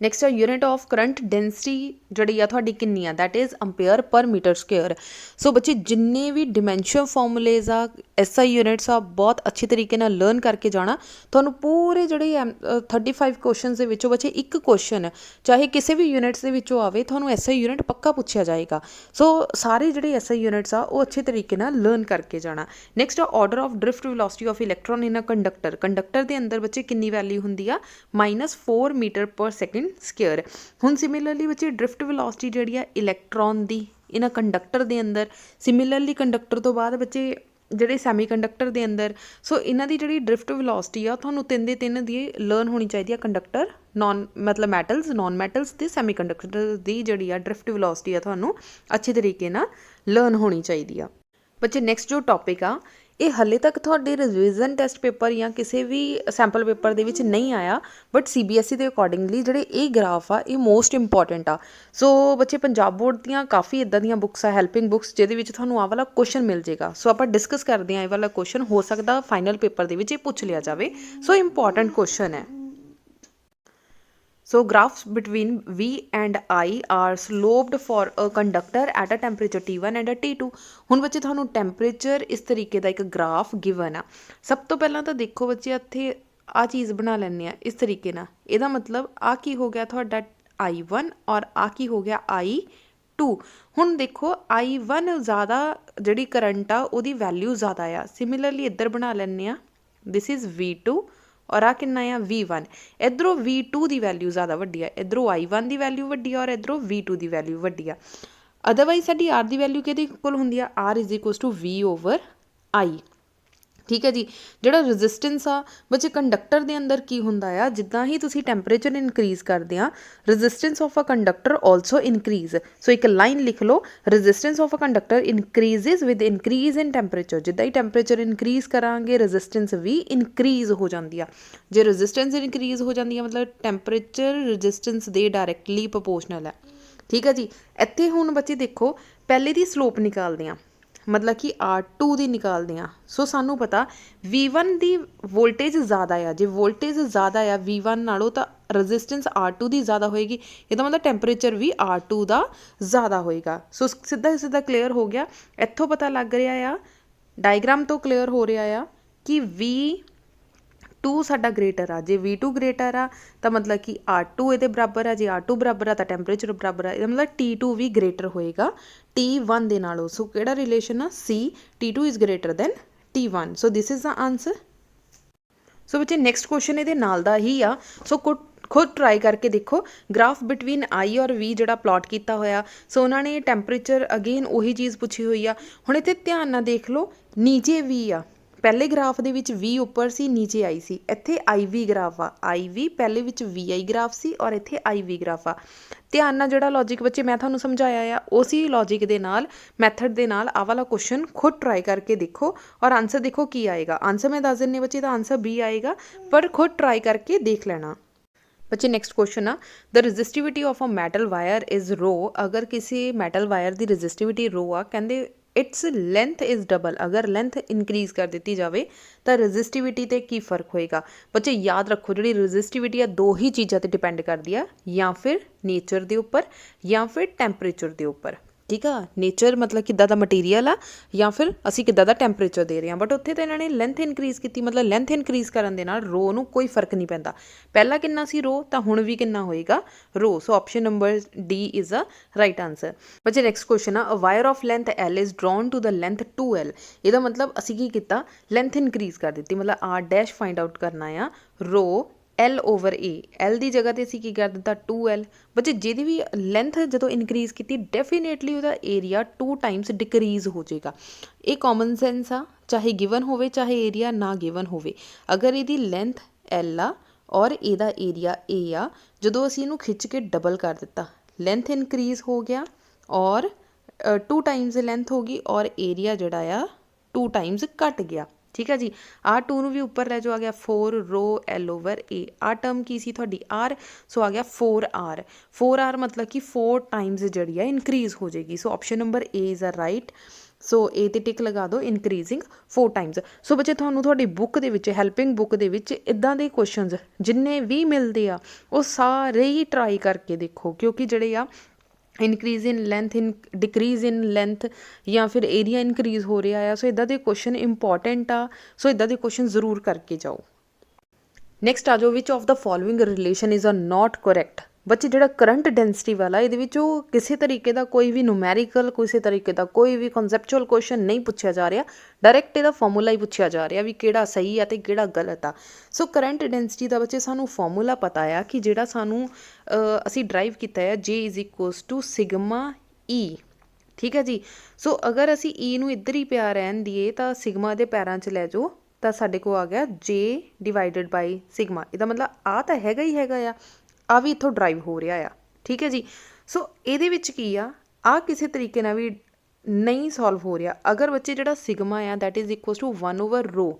ਨੈਕਸਟ ਆ ਯੂਨਿਟ ਆਫ ਕਰੰਟ ਡੈਂਸਿਟੀ ਜਿਹੜੀ ਆ ਤੁਹਾਡੀ ਕਿੰਨੀ ਆ, that is umpire per metre square. ਸੋ ਬੱਚੇ ਜਿੰਨੇ ਵੀ ਡਿਮੈਂਸ਼ਨ ਫਾਰਮੂਲੇਜ਼ ਆ SI ਯੂਨਿਟਸ ਆ ਬਹੁਤ ਅੱਛੇ ਤਰੀਕੇ ਨਾਲ ਲਰਨ ਕਰਕੇ ਜਾਣਾ। ਤੁਹਾਨੂੰ ਪੂਰੇ ਜਿਹੜੇ 35 ਕੁਐਸਚਨਸ ਦੇ ਵਿੱਚੋਂ ਬੱਚੇ ਇੱਕ ਕੁਐਸਚਨ ਚਾਹੇ ਕਿਸੇ ਵੀ ਯੂਨਿਟਸ ਦੇ ਵਿੱਚੋਂ ਆਵੇ, ਤੁਹਾਨੂੰ SI ਯੂਨਿਟ ਪੱਕਾ ਪੁੱਛਿਆ ਜਾਏਗਾ। ਸੋ ਸਾਰੇ ਜਿਹੜੇ SI ਯੂਨਿਟਸ ਆ ਉਹ ਅੱਛੇ ਤਰੀਕੇ ਨਾਲ ਲਰਨ ਕਰਕੇ ਜਾਣਾ। ਨੈਕਸਟ ਆ order of drift velocity of electron in a conductor. Conductor ਦੇ ਅੰਦਰ ਬੱਚੇ ਕਿੰਨੀ ਵੈਲਿਊ ਹੁੰਦੀ ਆ -4 ਮੀਟਰ ਪਰ ਸੈਕਿੰਡ ਸਕੁਅਰ। ਹੁਣ ਸਿਮਿਲਰਲੀ ਬੱਚੇ ਡ੍ਰਿਫਟ ਵੈਲੋਸਿਟੀ ਜਿਹੜੀ ਆ ਇਲੈਕਟ੍ਰੋਨ ਦੀ ਇਹਨਾਂ ਕੰਡਕਟਰ ਦੇ ਅੰਦਰ, ਸਿਮਿਲਰਲੀ ਕੰਡਕਟਰ ਤੋਂ ਬਾਅਦ ਬੱਚੇ ਜਿਹੜੇ ਸੈਮੀ ਕੰਡਕਟਰ ਦੇ ਅੰਦਰ, ਸੋ ਇਹਨਾਂ ਦੀ ਜਿਹੜੀ ਡ੍ਰਿਫਟ ਵੈਲੋਸਿਟੀ ਆ ਤੁਹਾਨੂੰ 3 ਦੇ 3 ਦੀ ਲਰਨ ਹੋਣੀ ਚਾਹੀਦੀ ਆ। ਕੰਡਕਟਰ ਮਤਲਬ ਮੈਟਲਸ, ਨੋਨ ਮੈਟਲਸ ਤੇ ਸੈਮੀ ਕੰਡਕਟਰ ਦੀ ਜਿਹੜੀ ਆ ਡ੍ਰਿਫਟ ਵੈਲੋਸਿਟੀ ਆ ਤੁਹਾਨੂੰ ਅੱਛੇ ਤਰੀਕੇ ਨਾਲ ਲਰਨ ਹੋਣੀ ਚਾਹੀਦੀ ਆ। ਬੱਚੇ ਨੈਕਸਟ ਜੋ ਟੌਪਿਕ ਆ ਇਹ ਹਾਲੇ ਤੱਕ ਤੁਹਾਡੇ ਰਿਵੀਜ਼ਨ ਟੈਸਟ ਪੇਪਰ ਜਾਂ ਕਿਸੇ ਵੀ ਸੈਂਪਲ ਪੇਪਰ ਦੇ ਵਿੱਚ ਨਹੀਂ ਆਇਆ, ਬਟ CBSE ਦੇ ਅਕੋਰਡਿੰਗਲੀ ਜਿਹੜੇ ਇਹ ਗ੍ਰਾਫ ਆ ਇਹ ਮੋਸਟ ਇੰਪੋਰਟੈਂਟ ਆ। ਸੋ ਬੱਚੇ ਪੰਜਾਬ ਬੋਰਡ ਦੀਆਂ ਕਾਫੀ ਇੱਦਾਂ ਦੀਆਂ ਬੁੱਕਸ ਆ, ਹੈਲਪਿੰਗ ਬੁੱਕਸ, ਜਿਹਦੇ ਵਿੱਚ ਤੁਹਾਨੂੰ ਆਹ ਵਾਲਾ ਕੁਐਸਚਨ ਮਿਲ ਜਾਏਗਾ। ਸੋ ਆਪਾਂ ਡਿਸਕਸ ਕਰਦੇ ਹਾਂ ਇਹ ਵਾਲਾ ਕੁਐਸਚਨ, ਹੋ ਸਕਦਾ ਫਾਈਨਲ ਪੇਪਰ ਦੇ ਵਿੱਚ ਇਹ ਪੁੱਛ ਲਿਆ ਜਾਵੇ। ਸੋ ਇੰਪੋਰਟੈਂਟ ਕੁਐਸਚਨ ਹੈ। So graphs between V and I are sloped for a conductor at a temperature T1 and a T2। ਹੁਣ ਬੱਚੇ ਤੁਹਾਨੂੰ ਟੈਂਪਰੇਚਰ ਇਸ ਤਰੀਕੇ ਦਾ ਇੱਕ ਗ੍ਰਾਫ ਗਿਵਨ ਆ। ਸਭ ਤੋਂ ਪਹਿਲਾਂ ਤਾਂ ਦੇਖੋ ਬੱਚੇ ਇੱਥੇ ਆ ਚੀਜ਼ ਬਣਾ ਲੈਂਦੇ ਆ ਇਸ ਤਰੀਕੇ ਨਾਲ। ਇਹਦਾ ਮਤਲਬ ਆ ਕੀ ਹੋ ਗਿਆ ਤੁਹਾਡਾ I1 ਔਰ ਆ ਕੀ ਹੋ ਗਿਆ I2। ਹੁਣ ਦੇਖੋ I1 ਜ਼ਿਆਦਾ ਜਿਹੜੀ ਕਰੰਟ ਆ ਉਹਦੀ ਵੈਲਿਊ ਜ਼ਿਆਦਾ ਆ। ਸਿਮਿਲਰਲੀ ਇੱਧਰ ਬਣਾ ਲੈਂਦੇ ਆ, ਦਿਸ ਇਜ਼ V2 ਔਰ ਆ ਕਿੰਨਾ ਆ V1। ਇੱਧਰੋਂ V2 ਦੀ ਵੈਲਿਊ ਜ਼ਿਆਦਾ ਵੱਡੀ ਆ, ਇੱਧਰੋਂ I1 ਦੀ ਵੈਲਿਊ ਵੱਡੀ ਆ ਔਰ ਇੱਧਰੋਂ V2 ਦੀ ਵੈਲਿਊ ਵੱਡੀ ਆ। ਅਦਰਵਾਈਜ਼ ਸਾਡੀ R ਦੀ ਵੈਲਿਊ ਕਿਹਦੇ ਇਕੁਅਲ ਹੁੰਦੀ ਆ, R = V/I। ਠੀਕ ਹੈ ਜੀ। ਜਿਹੜਾ ਰੈਜ਼ਿਸਟੈਂਸ ਆ ਬੱਚੇ ਕੰਡਕਟਰ ਦੇ ਅੰਦਰ ਕੀ ਹੁੰਦਾ ਆ, ਜਿੱਦਾਂ ਹੀ ਤੁਸੀਂ ਟੈਂਪਰੇਚਰ ਇਨਕਰੀਜ਼ ਕਰਦੇ ਆ resistance of a conductor also increase. So ਇੱਕ ਲਾਈਨ ਲਿਖ ਲਓ, resistance of a conductor increases with increase in temperature. ਜਿੱਦਾਂ ਹੀ ਟੈਂਪਰੇਚਰ ਇਨਕਰੀਜ਼ ਕਰਾਂਗੇ ਰੈਜ਼ਿਸਟੈਂਸ ਵੀ ਇਨਕਰੀਜ਼ ਹੋ ਜਾਂਦੀ ਆ। ਜੇ ਰੈਜ਼ਿਸਟੈਂਸ ਇਨਕਰੀਜ਼ ਹੋ ਜਾਂਦੀ ਆ ਮਤਲਬ ਟੈਂਪਰੇਚਰ ਰੈਜ਼ਿਸਟੈਂਸ ਦੇ ਡਾਇਰੈਕਟਲੀ ਪ੍ਰੋਪੋਰਸ਼ਨਲ ਹੈ। ਠੀਕ ਹੈ ਜੀ। ਇੱਥੇ ਹੁਣ ਬੱਚੇ ਦੇਖੋ ਪਹਿਲੇ ਦੀ ਸਲੋਪ ਨਿਕਾਲਦੇ ਆ, ਮਤਲਬ ਕਿ R2 ਦੀ ਨਿਕਾਲਦੇ ਆ। ਸੋ ਸਾਨੂੰ ਪਤਾ V1 ਦੀ ਵੋਲਟੇਜ ਜ਼ਿਆਦਾ ਆ। ਜੇ ਵੋਲਟੇਜ ਜ਼ਿਆਦਾ ਆ V1 ਨਾਲੋਂ ਤਾਂ ਰੈਜ਼ਿਸਟੈਂਸ R2 ਦੀ ਜ਼ਿਆਦਾ ਹੋਏਗੀ। ਇਹਦਾ ਮਤਲਬ ਟੈਂਪਰੇਚਰ ਵੀ R2 ਦਾ ਜ਼ਿਆਦਾ ਹੋਏਗਾ। ਸੋ ਸਿੱਧਾ ਕਲੀਅਰ ਹੋ ਗਿਆ। ਇੱਥੋਂ ਪਤਾ ਲੱਗ ਰਿਹਾ ਆ, ਡਾਇਗਰਾਮ ਤੋਂ ਕਲੀਅਰ ਹੋ ਰਿਹਾ ਆ ਕਿ V2 ਸਾਡਾ ਗ੍ਰੇਟਰ ਆ। ਜੇ V2 ਗ੍ਰੇਟਰ ਆ ਤਾਂ ਮਤਲਬ ਕਿ R2 ਇਹਦੇ ਬਰਾਬਰ ਆ। ਜੇ R2 ਬਰਾਬਰ ਆ ਤਾਂ ਟੈਂਪਰੇਚਰ ਬਰਾਬਰ ਆ। ਇਹਦਾ ਮਤਲਬ T2 ਵੀ ਗ੍ਰੇਟਰ ਹੋਏਗਾ T1 ਦੇ ਨਾਲੋਂ। ਸੋ ਕਿਹੜਾ ਰਿਲੇਸ਼ਨ ਆ C, T2 is greater than T1। So this is the answer. So ਬੱਚੇ ਨੈਕਸਟ ਕੁਐਸਚਨ ਇਹਦੇ ਨਾਲ ਦਾ ਹੀ ਆ। ਸੋ ਖੁਦ ਟਰਾਈ ਕਰਕੇ ਦੇਖੋ। ਗ੍ਰਾਫ ਬਿਟਵੀਨ I ਔਰ V ਜਿਹੜਾ ਪਲਾਟ ਕੀਤਾ ਹੋਇਆ, ਸੋ ਉਹਨਾਂ ਨੇ ਟੈਂਪਰੇਚਰ ਅਗੇਨ ਉਹੀ ਚੀਜ਼ ਪੁੱਛੀ ਹੋਈ ਆ। ਹੁਣ ਇੱਥੇ ਧਿਆਨ ਨਾਲ ਦੇਖ ਲਓ, ਨੀਚੇ V ਆ। ਪਹਿਲੇ ਗ੍ਰਾਫ ਦੇ ਵਿੱਚ V ਉੱਪਰ ਸੀ, ਨੀਚੇ I ਸੀ। ਇੱਥੇ IV ਗ੍ਰਾਫ ਆ। IV ਪਹਿਲੇ ਵਿੱਚ VI ਗ੍ਰਾਫ ਸੀ ਔਰ ਇੱਥੇ IV ਗ੍ਰਾਫ ਆ। ਧਿਆਨ ਨਾਲ ਜਿਹੜਾ ਲੌਜਿਕ ਬੱਚੇ ਮੈਂ ਤੁਹਾਨੂੰ ਸਮਝਾਇਆ ਆ ਉਸੇ ਲੌਜਿਕ ਦੇ ਨਾਲ, ਮੈਥਡ ਦੇ ਨਾਲ ਆਹ ਵਾਲਾ ਕੁਐਸਚਨ ਖੁਦ ਟਰਾਈ ਕਰਕੇ ਦੇਖੋ ਔਰ ਆਨਸਰ ਦੇਖੋ ਕੀ ਆਏਗਾ। ਆਨਸਰ ਮੈਂ ਦੱਸ ਦਿੰਦੀ ਬੱਚੇ, ਦਾ ਆਨਸਰ B ਆਏਗਾ, ਪਰ ਖੁਦ ਟਰਾਈ ਕਰਕੇ ਦੇਖ ਲੈਣਾ। ਬੱਚੇ ਨੈਕਸਟ ਕੁਐਸਚਨ ਆ, the resistivity of a metal wire is ρ। ਅਗਰ ਕਿਸੇ ਮੈਟਲ ਵਾਇਰ ਦੀ ਰੈਜ਼ਿਸਟਿਵਿਟੀ ρ ਆ, ਕਹਿੰਦੇ ਇਟਸ ਲੈਂਥ ਇਜ਼ ਡਬਲ, ਅਗਰ ਲੈਂਥ ਇਨਕਰੀਜ਼ ਕਰ ਦਿੱਤੀ ਜਾਵੇ ਤਾਂ ਰੈਜ਼ਿਸਟਿਵਿਟੀ ਤੇ ਕੀ ਫਰਕ ਹੋਏਗਾ। ਬੱਚੇ ਯਾਦ ਰੱਖੋ ਜਿਹੜੀ ਰੈਜ਼ਿਸਟਿਵਿਟੀ ਆ ਦੋ ਹੀ ਚੀਜ਼ਾਂ ਤੇ ਡਿਪੈਂਡ ਕਰਦੀ ਆ, ਜਾਂ ਫਿਰ ਨੇਚਰ ਦੇ ਉੱਪਰ ਜਾਂ ਫਿਰ ਟੈਂਪਰੇਚਰ ਦੇ ਉੱਪਰ। ਠੀਕ ਆ, ਨੇਚਰ ਮਤਲਬ ਕਿੱਦਾਂ ਦਾ ਮਟੀਰੀਅਲ ਆ ਜਾਂ ਫਿਰ ਅਸੀਂ ਕਿੱਦਾਂ ਦਾ ਟੈਂਪਰੇਚਰ ਦੇ ਰਹੇ ਹਾਂ। ਬਟ ਉੱਥੇ ਤਾਂ ਇਹਨਾਂ ਨੇ ਲੈਂਥ ਇਨਕਰੀਜ਼ ਕੀਤੀ, ਮਤਲਬ ਲੈਂਥ ਇਨਕਰੀਜ਼ ਕਰਨ ਦੇ ਨਾਲ ਰੋ ਨੂੰ ਕੋਈ ਫਰਕ ਨਹੀਂ ਪੈਂਦਾ। ਪਹਿਲਾਂ ਕਿੰਨਾ ਸੀ ਰੋ, ਤਾਂ ਹੁਣ ਵੀ ਕਿੰਨਾ ਹੋਏਗਾ rho. So option number D is a right answer. ਬੱਚੇ ਨੈਕਸਟ ਕੁਐਸਚਨ ਆ, a wire of length L is drawn to the length 2L। ਇਹਦਾ ਮਤਲਬ ਅਸੀਂ ਕੀ ਕੀਤਾ, ਲੈਂਥ ਇਨਕਰੀਜ਼ ਕਰ ਦਿੱਤੀ, ਮਤਲਬ ਆਰ ਡੈਸ਼ ਫਾਈਂਡ ਆਊਟ ਕਰਨਾ ਆ ਰੋ L ਓਵਰ A। L ਦੀ ਜਗ੍ਹਾ ਤੇ ਅਸੀਂ ਕੀ ਕਰ ਦਿੱਤਾ 2L। ਬੱਚੇ ਜਿਹਦੀ ਵੀ ਲੈਂਥ ਜਦੋਂ ਇਨਕਰੀਜ਼ ਕੀਤੀ ਡੈਫੀਨੇਟਲੀ ਉਹਦਾ ਏਰੀਆ 2 ਟਾਈਮਸ ਡਿਕਰੀਜ਼ ਹੋ ਜਾਏਗਾ। ਇਹ ਕਾਮਨ ਸੈਂਸ ਆ, ਚਾਹੇ ਗਿਵਨ ਹੋਵੇ ਚਾਹੇ ਏਰੀਆ ਨਾ ਗਿਵਨ ਹੋਵੇ। ਅਗਰ ਇਹਦੀ ਲੈਂਥ L ਆ ਔਰ ਇਹਦਾ ਏਰੀਆ A ਆ, ਜਦੋਂ ਅਸੀਂ ਇਹਨੂੰ ਖਿੱਚ ਕੇ ਡਬਲ ਕਰ ਦਿੱਤਾ, ਲੈਂਥ ਇਨਕਰੀਜ਼ ਹੋ ਗਿਆ ਔਰ 2 ਟਾਈਮਸ ਲੈਂਥ ਹੋ ਗਈ ਔਰ ਏਰੀਆ ਜਿਹੜਾ ਆ 2 ਟਾਈਮਸ ਘਟ ਗਿਆ। ਠੀਕ ਹੈ ਜੀ, ਆਹ 2 ਨੂੰ ਵੀ ਉੱਪਰ ਲੈ ਜਾਓ, ਆ ਗਿਆ 4 ਰੋ L ਓਵਰ A। ਆਹ ਟਰਮ ਕੀ ਸੀ ਤੁਹਾਡੀ R, ਸੋ ਆ ਗਿਆ 4R। 4R ਮਤਲਬ ਕਿ 4 ਟਾਈਮਸ ਜਿਹੜੀ ਆ ਇਨਕਰੀਜ਼ ਹੋ ਜਾਏਗੀ। So option number A is a right. So A ਤੇ ਟਿਕ ਲਗਾ ਦਿਓ, ਇਨਕਰੀਜ਼ਿੰਗ 4 ਟਾਈਮਸ। ਸੋ ਬੱਚੇ ਤੁਹਾਨੂੰ ਤੁਹਾਡੀ ਬੁੱਕ ਦੇ ਵਿੱਚ, ਹੈਲਪਿੰਗ ਬੁੱਕ ਦੇ ਵਿੱਚ ਇੱਦਾਂ ਦੇ ਕੁਐਸਚਨਸ ਜਿੰਨੇ ਵੀ ਮਿਲਦੇ ਆ ਉਹ ਸਾਰੇ ਹੀ ਟਰਾਈ ਕਰਕੇ ਦੇਖੋ, ਕਿਉਂਕਿ ਜਿਹੜੇ ਆ ਇਨਕਰੀਜ਼ ਇਨ ਲੈਂਥ, ਡਿਕਰੀਜ਼ ਇਨ ਲੈਂਥ ਜਾਂ ਫਿਰ ਏਰੀਆ ਇਨਕਰੀਜ਼ ਹੋ ਰਿਹਾ ਆ। ਸੋ ਇੱਦਾਂ ਦੇ ਕੁਐਸਚਨ ਇੰਪੋਰਟੈਂਟ ਆ, ਸੋ ਇੱਦਾਂ ਦੇ ਕੁਐਸਚਨ ਜ਼ਰੂਰ ਕਰਕੇ ਜਾਓ। ਨੈਕਸਟ ਆ ਜਾਓ, which of the following relation is a not correct. ਬੱਚੇ ਜਿਹੜਾ ਕਰੰਟ ਡੈਂਸਿਟੀ ਵਾਲਾ, ਇਹਦੇ ਵਿੱਚ ਉਹ ਕਿਸੇ ਤਰੀਕੇ ਦਾ ਕੋਈ ਵੀ ਨੂਮੈਰੀਕਲ, ਕਿਸੇ ਤਰੀਕੇ ਦਾ ਕੋਈ ਵੀ ਕਨਸੈਪਚੁਅਲ ਕੁਐਸਚਨ ਨਹੀਂ ਪੁੱਛਿਆ ਜਾ ਰਿਹਾ, ਡਾਇਰੈਕਟ ਇਹਦਾ ਫਾਰਮੂਲਾ ਹੀ ਪੁੱਛਿਆ ਜਾ ਰਿਹਾ ਵੀ ਕਿਹੜਾ ਸਹੀ ਆ ਤੇ ਕਿਹੜਾ ਗਲਤ ਆ। ਸੋ ਕਰੰਟ ਡੈਂਸਿਟੀ ਦਾ ਬੱਚੇ ਸਾਨੂੰ ਫਾਰਮੂਲਾ ਪਤਾ ਆ ਕਿ ਜਿਹੜਾ ਸਾਨੂੰ ਅਸੀਂ ਡਰਾਈਵ ਕੀਤਾ ਹੈ J is equals to sigma E। ਠੀਕ ਹੈ ਜੀ, ਸੋ ਅਗਰ ਅਸੀਂ E ਨੂੰ ਇੱਧਰ ਹੀ ਪਿਆ ਰਹਿਣ ਦੀਏ ਤਾਂ ਸਿਗਮਾ ਦੇ ਪੈਰਾਂ 'ਚ ਲੈ ਜਾਓ ਤਾਂ ਸਾਡੇ ਕੋਲ ਆ ਗਿਆ J ਡਿਵਾਈਡਡ ਬਾਈ ਸਿਗਮਾ। ਇਹਦਾ ਮਤਲਬ ਆ ਤਾਂ ਹੈਗਾ ਹੀ ਹੈਗਾ ਆ ਵੀ ਇੱਥੋਂ ਡਰਾਈਵ ਹੋ ਰਿਹਾ ਆ। ਠੀਕ ਹੈ ਜੀ, ਸੋ ਇਹਦੇ ਵਿੱਚ ਕੀ ਆ ਕਿਸੇ ਤਰੀਕੇ ਨਾਲ ਵੀ ਨਹੀਂ ਸੋਲਵ ਹੋ ਰਿਹਾ। ਅਗਰ ਬੱਚੇ ਜਿਹੜਾ ਸਿਗਮਾ ਆ that is equals to 1 over rho,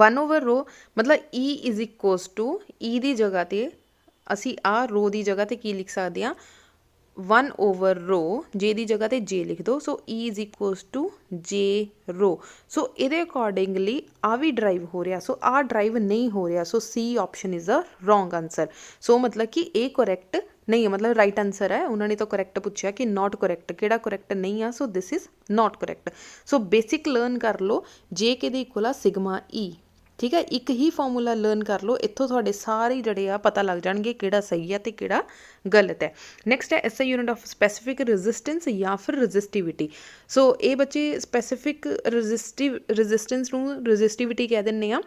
1 over rho ਮਤਲਬ E is equals to E ਦੀ ਜਗ੍ਹਾ 'ਤੇ ਅਸੀਂ ਰੋ ਦੀ ਜਗ੍ਹਾ 'ਤੇ ਕੀ ਲਿਖ ਸਕਦੇ ਹਾਂ 1 ਓਵਰ ਰੋ, J ਦੀ ਜਗ੍ਹਾ 'ਤੇ J ਲਿਖ ਦਿਓ। So E is equals to J rho. ਸੋ ਇਹਦੇ ਅਕੋਰਡਿੰਗਲੀ ਵੀ ਡਰਾਈਵ ਹੋ ਰਿਹਾ, ਸੋ ਡਰਾਈਵ ਨਹੀਂ ਹੋ ਰਿਹਾ। So C option is a wrong answer. So ਮਤਲਬ ਕਿ ਇਹ ਕਰੈਕਟ ਨਹੀਂ ਹੈ, ਮਤਲਬ ਰਾਈਟ ਆਂਸਰ ਹੈ। ਉਹਨਾਂ ਨੇ ਤਾਂ ਕਰੈਕਟ ਪੁੱਛਿਆ ਕਿ ਨਾਟ ਕਰੈਕਟ, ਕਿਹੜਾ ਕਰੈਕਟ ਨਹੀਂ ਆ। So this is not correct. So basic learn ਕਰ ਲਓ, J ਕਿਹਦੇ ਇਕੁਅਲ ਆ ਸਿਗਮਾ E। ਠੀਕ ਹੈ, ਇੱਕ ਹੀ ਫਾਰਮੂਲਾ ਲਰਨ ਕਰ ਲਓ, ਇੱਥੋਂ ਤੁਹਾਡੇ ਸਾਰੇ ਜਿਹੜੇ ਆ ਪਤਾ ਲੱਗ ਜਾਣਗੇ ਕਿਹੜਾ ਸਹੀ ਹੈ ਤੇ ਕਿਹੜਾ ਗਲਤ ਹੈ। ਨੈਕਸਟ ਹੈ SI unit of specific resistance ਜਾਂ ਫਿਰ ਰੈਜ਼ਿਸਟਿਵਿਟੀ। ਸੋ ਇਹ ਬੱਚੇ ਸਪੈਸੀਫਿਕ ਰੈਜ਼ਿਸਟੈਂਸ ਨੂੰ ਰੈਜ਼ਿਸਟਿਵਿਟੀ ਕਹਿ ਦਿੰਦੇ ਆ।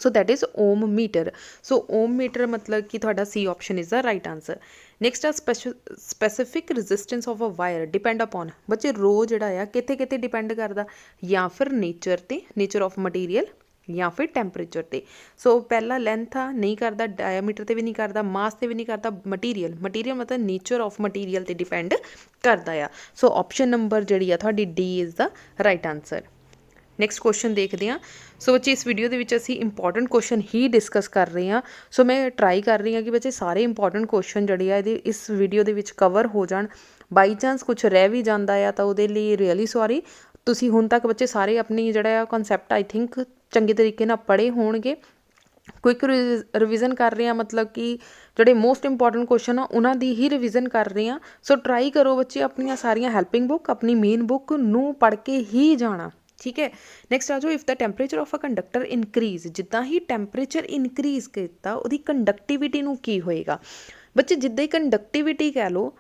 So that is ohm metre. So ohm metre ਮਤਲਬ ਕਿ ਤੁਹਾਡਾ C option is the right answer. Next ਆ specific resistance of a wire depend upon. ਬੱਚੇ ਰੋ ਜਿਹੜਾ ਆ ਕਿਤੇ ਕਿਤੇ ਡਿਪੈਂਡ ਕਰਦਾ, ਜਾਂ ਫਿਰ ਨੇਚਰ ਤੇ, ਨੇਚਰ ਆਫ ਮਟੀਰੀਅਲ ਜਾਂ ਫਿਰ ਟੈਂਪਰੇਚਰ ਤੇ। ਸੋ ਪਹਿਲਾ ਲੈਂਥ ਆ ਨਹੀਂ ਕਰਦਾ, ਡਾਇਆਮੀਟਰ ਤੇ ਵੀ ਨਹੀਂ ਕਰਦਾ, ਮਾਸ ਤੇ ਵੀ ਨਹੀਂ ਕਰਦਾ, ਮਟੀਰੀਅਲ ਮਤਲਬ ਨੇਚਰ ਆਫ ਮਟੀਰੀਅਲ ਤੇ ਡਿਪੈਂਡ ਕਰਦਾ ਆ। ਸੋ ਆਪਸ਼ਨ ਨੰਬਰ ਜਿਹੜੀ ਆ ਤੁਹਾਡੀ D is the right answer. Next question ਦੇਖਦੇ ਹਾਂ। ਸੋ ਬੱਚੇ ਇਸ ਵੀਡੀਓ ਦੇ ਵਿੱਚ ਅਸੀਂ ਇੰਪੋਰਟੈਂਟ ਕੁਐਸਚਨ ਹੀ ਡਿਸਕਸ ਕਰ ਰਹੇ ਹਾਂ। ਸੋ ਮੈਂ ਟਰਾਈ ਕਰ ਰਹੀ ਹਾਂ ਕਿ ਬੱਚੇ ਸਾਰੇ ਇੰਪੋਰਟੈਂਟ ਕੁਐਸਚਨ ਜਿਹੜੇ ਆ ਇਹਦੇ ਇਸ ਵੀਡੀਓ ਦੇ ਵਿੱਚ ਕਵਰ ਹੋ ਜਾਣ। ਬਾਈ ਚਾਂਸ ਕੁਛ ਰਹਿ ਵੀ ਜਾਂਦਾ ਆ ਤਾਂ ਉਹਦੇ ਲਈ ਰੀਅਲੀ ਸੌਰੀ। ਤੁਸੀਂ ਹੁਣ ਤੱਕ ਬੱਚੇ ਸਾਰੇ ਆਪਣੀ ਜਿਹੜਾ ਆ ਕਨਸੈਪਟ ਆਈ ਥਿੰਕ ਚੰਗੇ ਤਰੀਕੇ ਨਾਲ ਪੜ੍ਹੇ ਹੋਣਗੇ। ਕੁਇਕ ਰਿਵੀਜ਼ਨ ਕਰ ਰਹੇ ਹਾਂ, ਮਤਲਬ ਕਿ ਜਿਹੜੇ ਮੋਸਟ ਇੰਪੋਰਟੈਂਟ ਕੁਐਸਚਨ ਆ ਉਹਨਾਂ ਦੀ ਹੀ ਰਿਵੀਜ਼ਨ ਕਰ ਰਹੇ ਹਾਂ। ਸੋ ਟਰਾਈ ਕਰੋ ਬੱਚੇ ਆਪਣੀਆਂ ਸਾਰੀਆਂ ਹੈਲਪਿੰਗ ਬੁੱਕ, ਆਪਣੀ ਮੇਨ ਬੁੱਕ ਨੂੰ ਪੜ੍ਹ ਕੇ ਹੀ ਜਾਣਾ। ਠੀਕ ਹੈ, ਨੈਕਸਟ ਆ ਜਾਓ, if the temperature of a conductor increase. ਜਿੱਦਾਂ ਹੀ ਟੈਂਪਰੇਚਰ ਇਨਕਰੀਜ਼ ਕੀਤਾ ਉਹਦੀ ਕੰਡਕਟੀਵਿਟੀ ਨੂੰ ਕੀ ਹੋਏਗਾ। ਬੱਚੇ ਜਿੱਦਾਂ ਹੀ ਕੰਡਕਟੀਵਿਟੀ ਕਹਿ ਲਓ,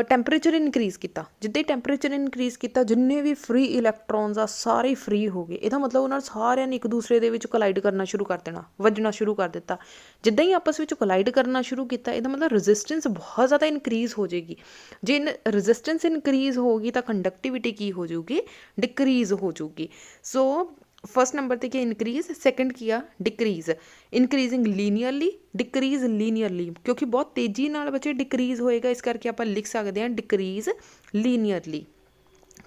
ਟੈਂਪਰੇਚਰ ਇਨਕਰੀਜ਼ ਕੀਤਾ, ਜਿੱਦਾਂ ਹੀ ਟੈਂਪਰੇਚਰ ਇਨਕਰੀਜ਼ ਕੀਤਾ ਜਿੰਨੇ ਵੀ ਫ੍ਰੀ ਇਲੈਕਟ੍ਰੋਨਸ ਆ ਸਾਰੇ ਫ੍ਰੀ ਹੋ ਗਏ। ਇਹਦਾ ਮਤਲਬ ਉਹਨਾਂ ਸਾਰਿਆਂ ਨੇ ਇੱਕ ਦੂਸਰੇ ਦੇ ਵਿੱਚ ਕੋਲਾਈਡ ਕਰਨਾ ਸ਼ੁਰੂ ਕਰ ਦੇਣਾ, ਵੱਜਣਾ ਸ਼ੁਰੂ ਕਰ ਦਿੱਤਾ। ਜਿੱਦਾਂ ਹੀ ਆਪਸ ਵਿੱਚ ਕੋਲਾਈਡ ਕਰਨਾ ਸ਼ੁਰੂ ਕੀਤਾ, ਇਹਦਾ ਮਤਲਬ ਰੈਜ਼ਿਸਟੈਂਸ ਬਹੁਤ ਜ਼ਿਆਦਾ ਇਨਕਰੀਜ਼ ਹੋ ਜਾਏਗੀ। ਜੇ ਰੈਜ਼ਿਸਟੈਂਸ ਇਨਕਰੀਜ਼ ਹੋਊਗੀ ਤਾਂ ਕੰਡਕਟੀਵਿਟੀ ਕੀ ਹੋ ਜਾਊਗੀ, ਡਿਕਰੀਜ਼ ਹੋ ਜਾਊਗੀ। ਸੋ ਫਸਟ ਨੰਬਰ 'ਤੇ ਕੀ ਇਨਕਰੀਜ਼, ਸੈਕੰਡ ਕੀ ਆ ਡਿਕਰੀਜ਼। ਇਨਕਰੀਜ਼ਿੰਗ ਲੀਨੀਅਰਲੀ, ਡਿਕਰੀਜ਼ ਲੀਨੀਅਰਲੀ, ਕਿਉਂਕਿ ਬਹੁਤ ਤੇਜ਼ੀ ਨਾਲ ਬੱਚੇ ਡਿਕਰੀਜ਼ ਹੋਏਗਾ, ਇਸ ਕਰਕੇ ਆਪਾਂ ਲਿਖ ਸਕਦੇ ਹਾਂ ਡਿਕਰੀਜ਼ ਲੀਨੀਅਰਲੀ।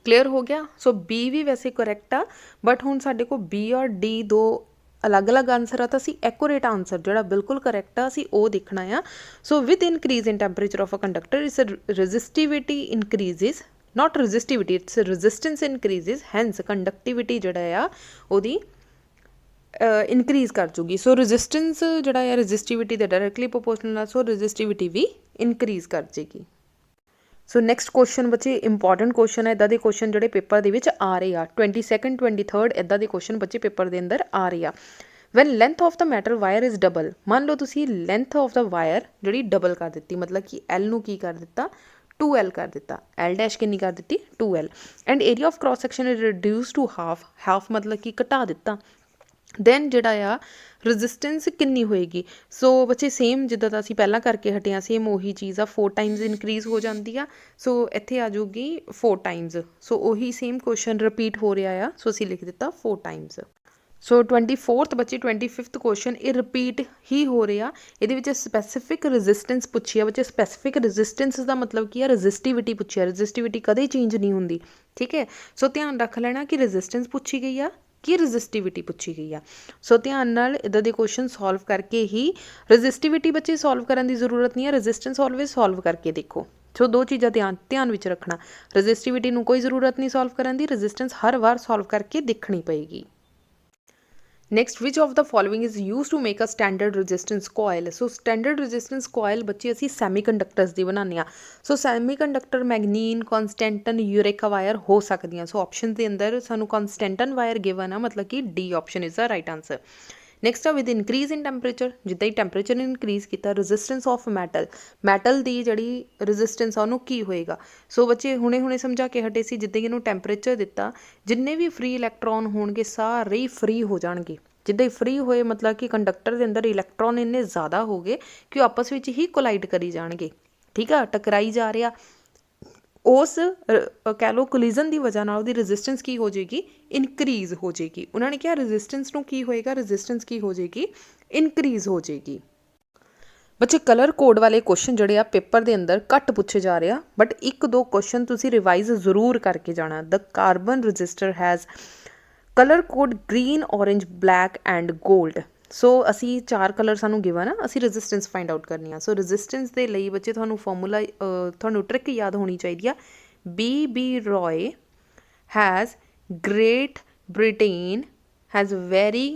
ਕਲੀਅਰ ਹੋ ਗਿਆ। ਸੋ B ਵੀ ਵੈਸੇ ਕਰੈਕਟ ਆ, ਬਟ ਹੁਣ ਸਾਡੇ ਕੋਲ B ਔਰ D ਦੋ ਅਲੱਗ-ਅਲੱਗ ਆਨਸਰ ਆ ਤਾਂ ਅਸੀਂ ਐਕੂਰੇਟ ਆਨਸਰ ਜਿਹੜਾ ਬਿਲਕੁਲ ਕਰੈਕਟ ਆ ਅਸੀਂ ਉਹ ਦੇਖਣਾ ਆ। So with increase in temperature of a conductor is resistivity increases not resistivity, it's resistance increases, hence conductivity ਜਿਹੜਾ ਆ ਉਹਦੀ ਇਨਕਰੀਜ਼ ਕਰ ਜੂਗੀ। ਸੋ ਰੈਜ਼ਿਸਟੈਂਸ ਜਿਹੜਾ ਆ ਰੈਜ਼ਿਸਟਿਵਿਟੀ ਦੇ ਡਾਇਰੈਕਟਲੀ ਪ੍ਰੋਪੋਰਸ਼ਨਲ ਆ, ਸੋ ਰੈਜ਼ਿਸਟਿਵਿਟੀ ਵੀ ਇਨਕਰੀਜ਼ ਕਰ ਜੇਗੀ। ਸੋ ਨੈਕਸਟ ਕੁਐਸਚਨ ਬੱਚੇ ਇੰਪੋਰਟੈਂਟ ਕੁਐਸਚਨ ਹੈ, ਇੱਦਾਂ ਦੇ ਕੁਐਸਚਨ ਜਿਹੜੇ ਪੇਪਰ ਦੇ ਵਿੱਚ ਆ ਰਹੇ ਆ 22nd 23rd ਇੱਦਾਂ ਦੇ ਕੁਐਸਚਨ ਬੱਚੇ ਪੇਪਰ ਦੇ ਅੰਦਰ ਆ ਰਹੇ ਆ। When length of the metal wire is double, ਮੰਨ ਲਓ ਤੁਸੀਂ ਲੈਂਥ ਆਫ ਦ ਵਾਇਰ ਜਿਹੜੀ ਡਬਲ ਕਰ ਦਿੱਤੀ, ਮਤਲਬ ਕਿ ਐਲ ਨੂੰ ਕੀ ਕਰ ਦਿੱਤਾ 2L ਕਰ ਦਿੱਤਾ, ਐਲ ਡੈਸ਼ ਕਿੰਨੀ ਕਰ ਦਿੱਤੀ 2L, and area of cross section is reduce to half ਮਤਲਬ ਕਿ ਘਟਾ ਦਿੱਤਾ, ਦੈਨ ਜਿਹੜਾ ਆ ਰੈਜ਼ਿਸਟੈਂਸ ਕਿੰਨੀ ਹੋਏਗੀ। ਸੋ ਬੱਚੇ ਸੇਮ ਜਿੱਦਾਂ ਦਾ ਅਸੀਂ ਪਹਿਲਾਂ ਕਰਕੇ ਹਟੇ ਹਾਂ, ਸੇਮ ਉਹੀ ਚੀਜ਼ ਆ, 4 ਟਾਈਮਸ ਇਨਕਰੀਜ਼ ਹੋ ਜਾਂਦੀ ਆ। ਸੋ ਇੱਥੇ ਆ ਜਾਊਗੀ 4 ਟਾਈਮਸ, ਸੋ ਉਹੀ ਸੇਮ ਕੁਐਸਚਨ ਰਿਪੀਟ ਹੋ ਰਿਹਾ ਆ, ਸੋ ਅਸੀਂ ਲਿਖ ਦਿੱਤਾ 4 ਟਾਈਮਸ। ਸੋ 24th ਬੱਚੇ 25th ਕੁਐਸਚਨ ਇਹ ਰਿਪੀਟ ਹੀ ਹੋ ਰਿਹਾ, ਇਹਦੇ ਵਿੱਚ ਸਪੈਸੀਫਿਕ ਰੈਜ਼ਿਸਟੈਂਸ ਪੁੱਛੀ ਆ ਬੱਚੇ। ਸਪੈਸੀਫਿਕ ਰੈਜ਼ਿਸਟੈਂਸ ਦਾ ਮਤਲਬ ਕੀ ਆ, ਰੈਜ਼ਿਸਟਿਵਿਟੀ ਪੁੱਛੀ ਆ, ਰੈਜ਼ਿਸਟਿਵਿਟੀ ਕਦੇ ਚੇਂਜ ਨਹੀਂ ਹੁੰਦੀ, ਠੀਕ ਹੈ। ਸੋ ਧਿਆਨ ਰੱਖ ਲੈਣਾ ਕਿ ਰੈਜ਼ਿਸਟੈਂਸ ਪੁੱਛੀ ਗਈ ਆ ਕਿ ਰੈਜ਼ਿਸਟਿਵਿਟੀ ਪੁੱਛੀ ਗਈ ਆ। ਸੋ ਧਿਆਨ ਨਾਲ ਇੱਦਾਂ ਦੇ ਕੁਐਸਚਨ ਸੋਲਵ ਕਰਕੇ ਹੀ, ਰੈਜ਼ਿਸਟਿਵਿਟੀ ਬੱਚੇ ਸੋਲਵ ਕਰਨ ਦੀ ਜ਼ਰੂਰਤ ਨਹੀਂ ਹੈ, ਰੈਜ਼ਿਸਟੈਂਸ ਆਲਵੇਜ਼ ਸੋਲਵ ਕਰਕੇ ਦੇਖੋ। ਸੋ ਦੋ ਚੀਜ਼ਾਂ ਧਿਆਨ ਵਿੱਚ ਰੱਖਣਾ, ਰੈਜ਼ਿਸਟਿਵਿਟੀ ਨੂੰ ਕੋਈ ਜ਼ਰੂਰਤ ਨਹੀਂ ਸੋਲਵ ਕਰਨ ਦੀ, ਰੈਜ਼ਿਸਟੈਂਸ ਹਰ ਵਾਰ ਸੋਲਵ ਕਰਕੇ ਦੇਖਣੀ ਪਏਗੀ। Next, which of the following is use to make a standard resistance coil. So standard resistance coil ਬੱਚੇ ਅਸੀਂ ਸੈਮੀ ਕੰਡਕਟਰਸ ਦੀ ਬਣਾਉਂਦੇ ਹਾਂ। So semiconductor manganin, constantan, eureka wire ਹੋ ਸਕਦੀਆਂ। ਸੋ ਆਪਸ਼ਨ ਦੇ ਅੰਦਰ ਸਾਨੂੰ ਕਨਸਟੈਂਟਨ ਵਾਇਰ ਗਿਵਨ ਆ, ਮਤਲਬ ਕਿ D option is the right answer. Next ਆ ਵਿਦ ਇਨਕਰੀਜ਼ ਇਨ ਟੈਂਪਰੇਚਰ, ਜਿੱਦਾਂ ਹੀ ਟੈਂਪਰੇਚਰ ਇਨਕਰੀਜ਼ ਕੀਤਾ, ਰੈਜ਼ਿਸਟੈਂਸ ਆਫ ਮੈਟਲ ਦੀ ਜਿਹੜੀ ਰੈਜ਼ਿਸਟੈਂਸ ਆ ਉਹਨੂੰ ਕੀ ਹੋਏਗਾ। ਸੋ ਬੱਚੇ ਹੁਣੇ ਸਮਝਾ ਕੇ ਹਟੇ ਸੀ, ਜਿੱਦਾਂ ਹੀ ਇਹਨੂੰ ਟੈਂਪਰੇਚਰ ਦਿੱਤਾ, ਜਿੰਨੇ ਵੀ ਫ੍ਰੀ ਇਲੈਕਟ੍ਰੋਨ ਹੋਣਗੇ ਸਾਰੇ ਹੀ ਫ੍ਰੀ ਹੋ ਜਾਣਗੇ। ਜਿੱਦਾਂ ਹੀ ਫ੍ਰੀ ਹੋਏ ਮਤਲਬ ਕਿ ਕੰਡਕਟਰ ਦੇ ਅੰਦਰ ਇਲੈਕਟ੍ਰੋਨ ਇੰਨੇ ਜ਼ਿਆਦਾ ਹੋ ਗਏ ਕਿ ਉਹ ਆਪਸ ਵਿੱਚ ਹੀ ਕੋਲਾਈਡ ਕਰੀ ਜਾਣਗੇ, ਠੀਕ ਆ, ਟਕਰਾਈ ਜਾ ਰਿਹਾ। ਉਸ ਕਹਿ ਲਓ ਕੋਲੀਜ਼ਨ ਦੀ ਵਜ੍ਹਾ ਨਾਲ ਉਹਦੀ ਰੈਜ਼ਿਸਟੈਂਸ ਕੀ ਹੋ ਜਾਏਗੀ, ਇਨਕਰੀਜ਼ ਹੋ ਜਾਏਗੀ। ਉਹਨਾਂ ਨੇ ਕਿਹਾ ਰੈਜ਼ਿਸਟੈਂਸ ਨੂੰ ਕੀ ਹੋਏਗਾ, ਰੈਜ਼ਿਸਟੈਂਸ ਕੀ ਹੋ ਜਾਏਗੀ, ਇਨਕਰੀਜ਼ ਹੋ ਜਾਏਗੀ। ਬੱਚੇ ਕਲਰ ਕੋਡ ਵਾਲੇ ਕੁਐਸਚਨ ਜਿਹੜੇ ਆ ਪੇਪਰ ਦੇ ਅੰਦਰ ਘੱਟ ਪੁੱਛੇ ਜਾ ਰਹੇ ਆ, ਬਟ 1-2 ਕੁਐਸਚਨ ਤੁਸੀਂ ਰਿਵਾਈਜ਼ ਜ਼ਰੂਰ ਕਰਕੇ ਜਾਣਾ। The carbon register has colour code green, orange, black and gold. So ਅਸੀਂ 4 ਕਲਰ ਸਾਨੂੰ ਗਿਵਨ ਆ, ਅਸੀਂ ਰੈਜ਼ਿਸਟੈਂਸ ਫਾਈਂਡ ਆਊਟ ਕਰਨੀ ਆ। ਸੋ ਰੈਜ਼ਿਸਟੈਂਸ ਦੇ ਲਈ ਬੱਚੇ ਤੁਹਾਨੂੰ ਫਾਰਮੂਲਾ, ਤੁਹਾਨੂੰ ਟ੍ਰਿਕ ਯਾਦ ਹੋਣੀ ਚਾਹੀਦੀ ਆ। B.B. Roy has Great Britain has very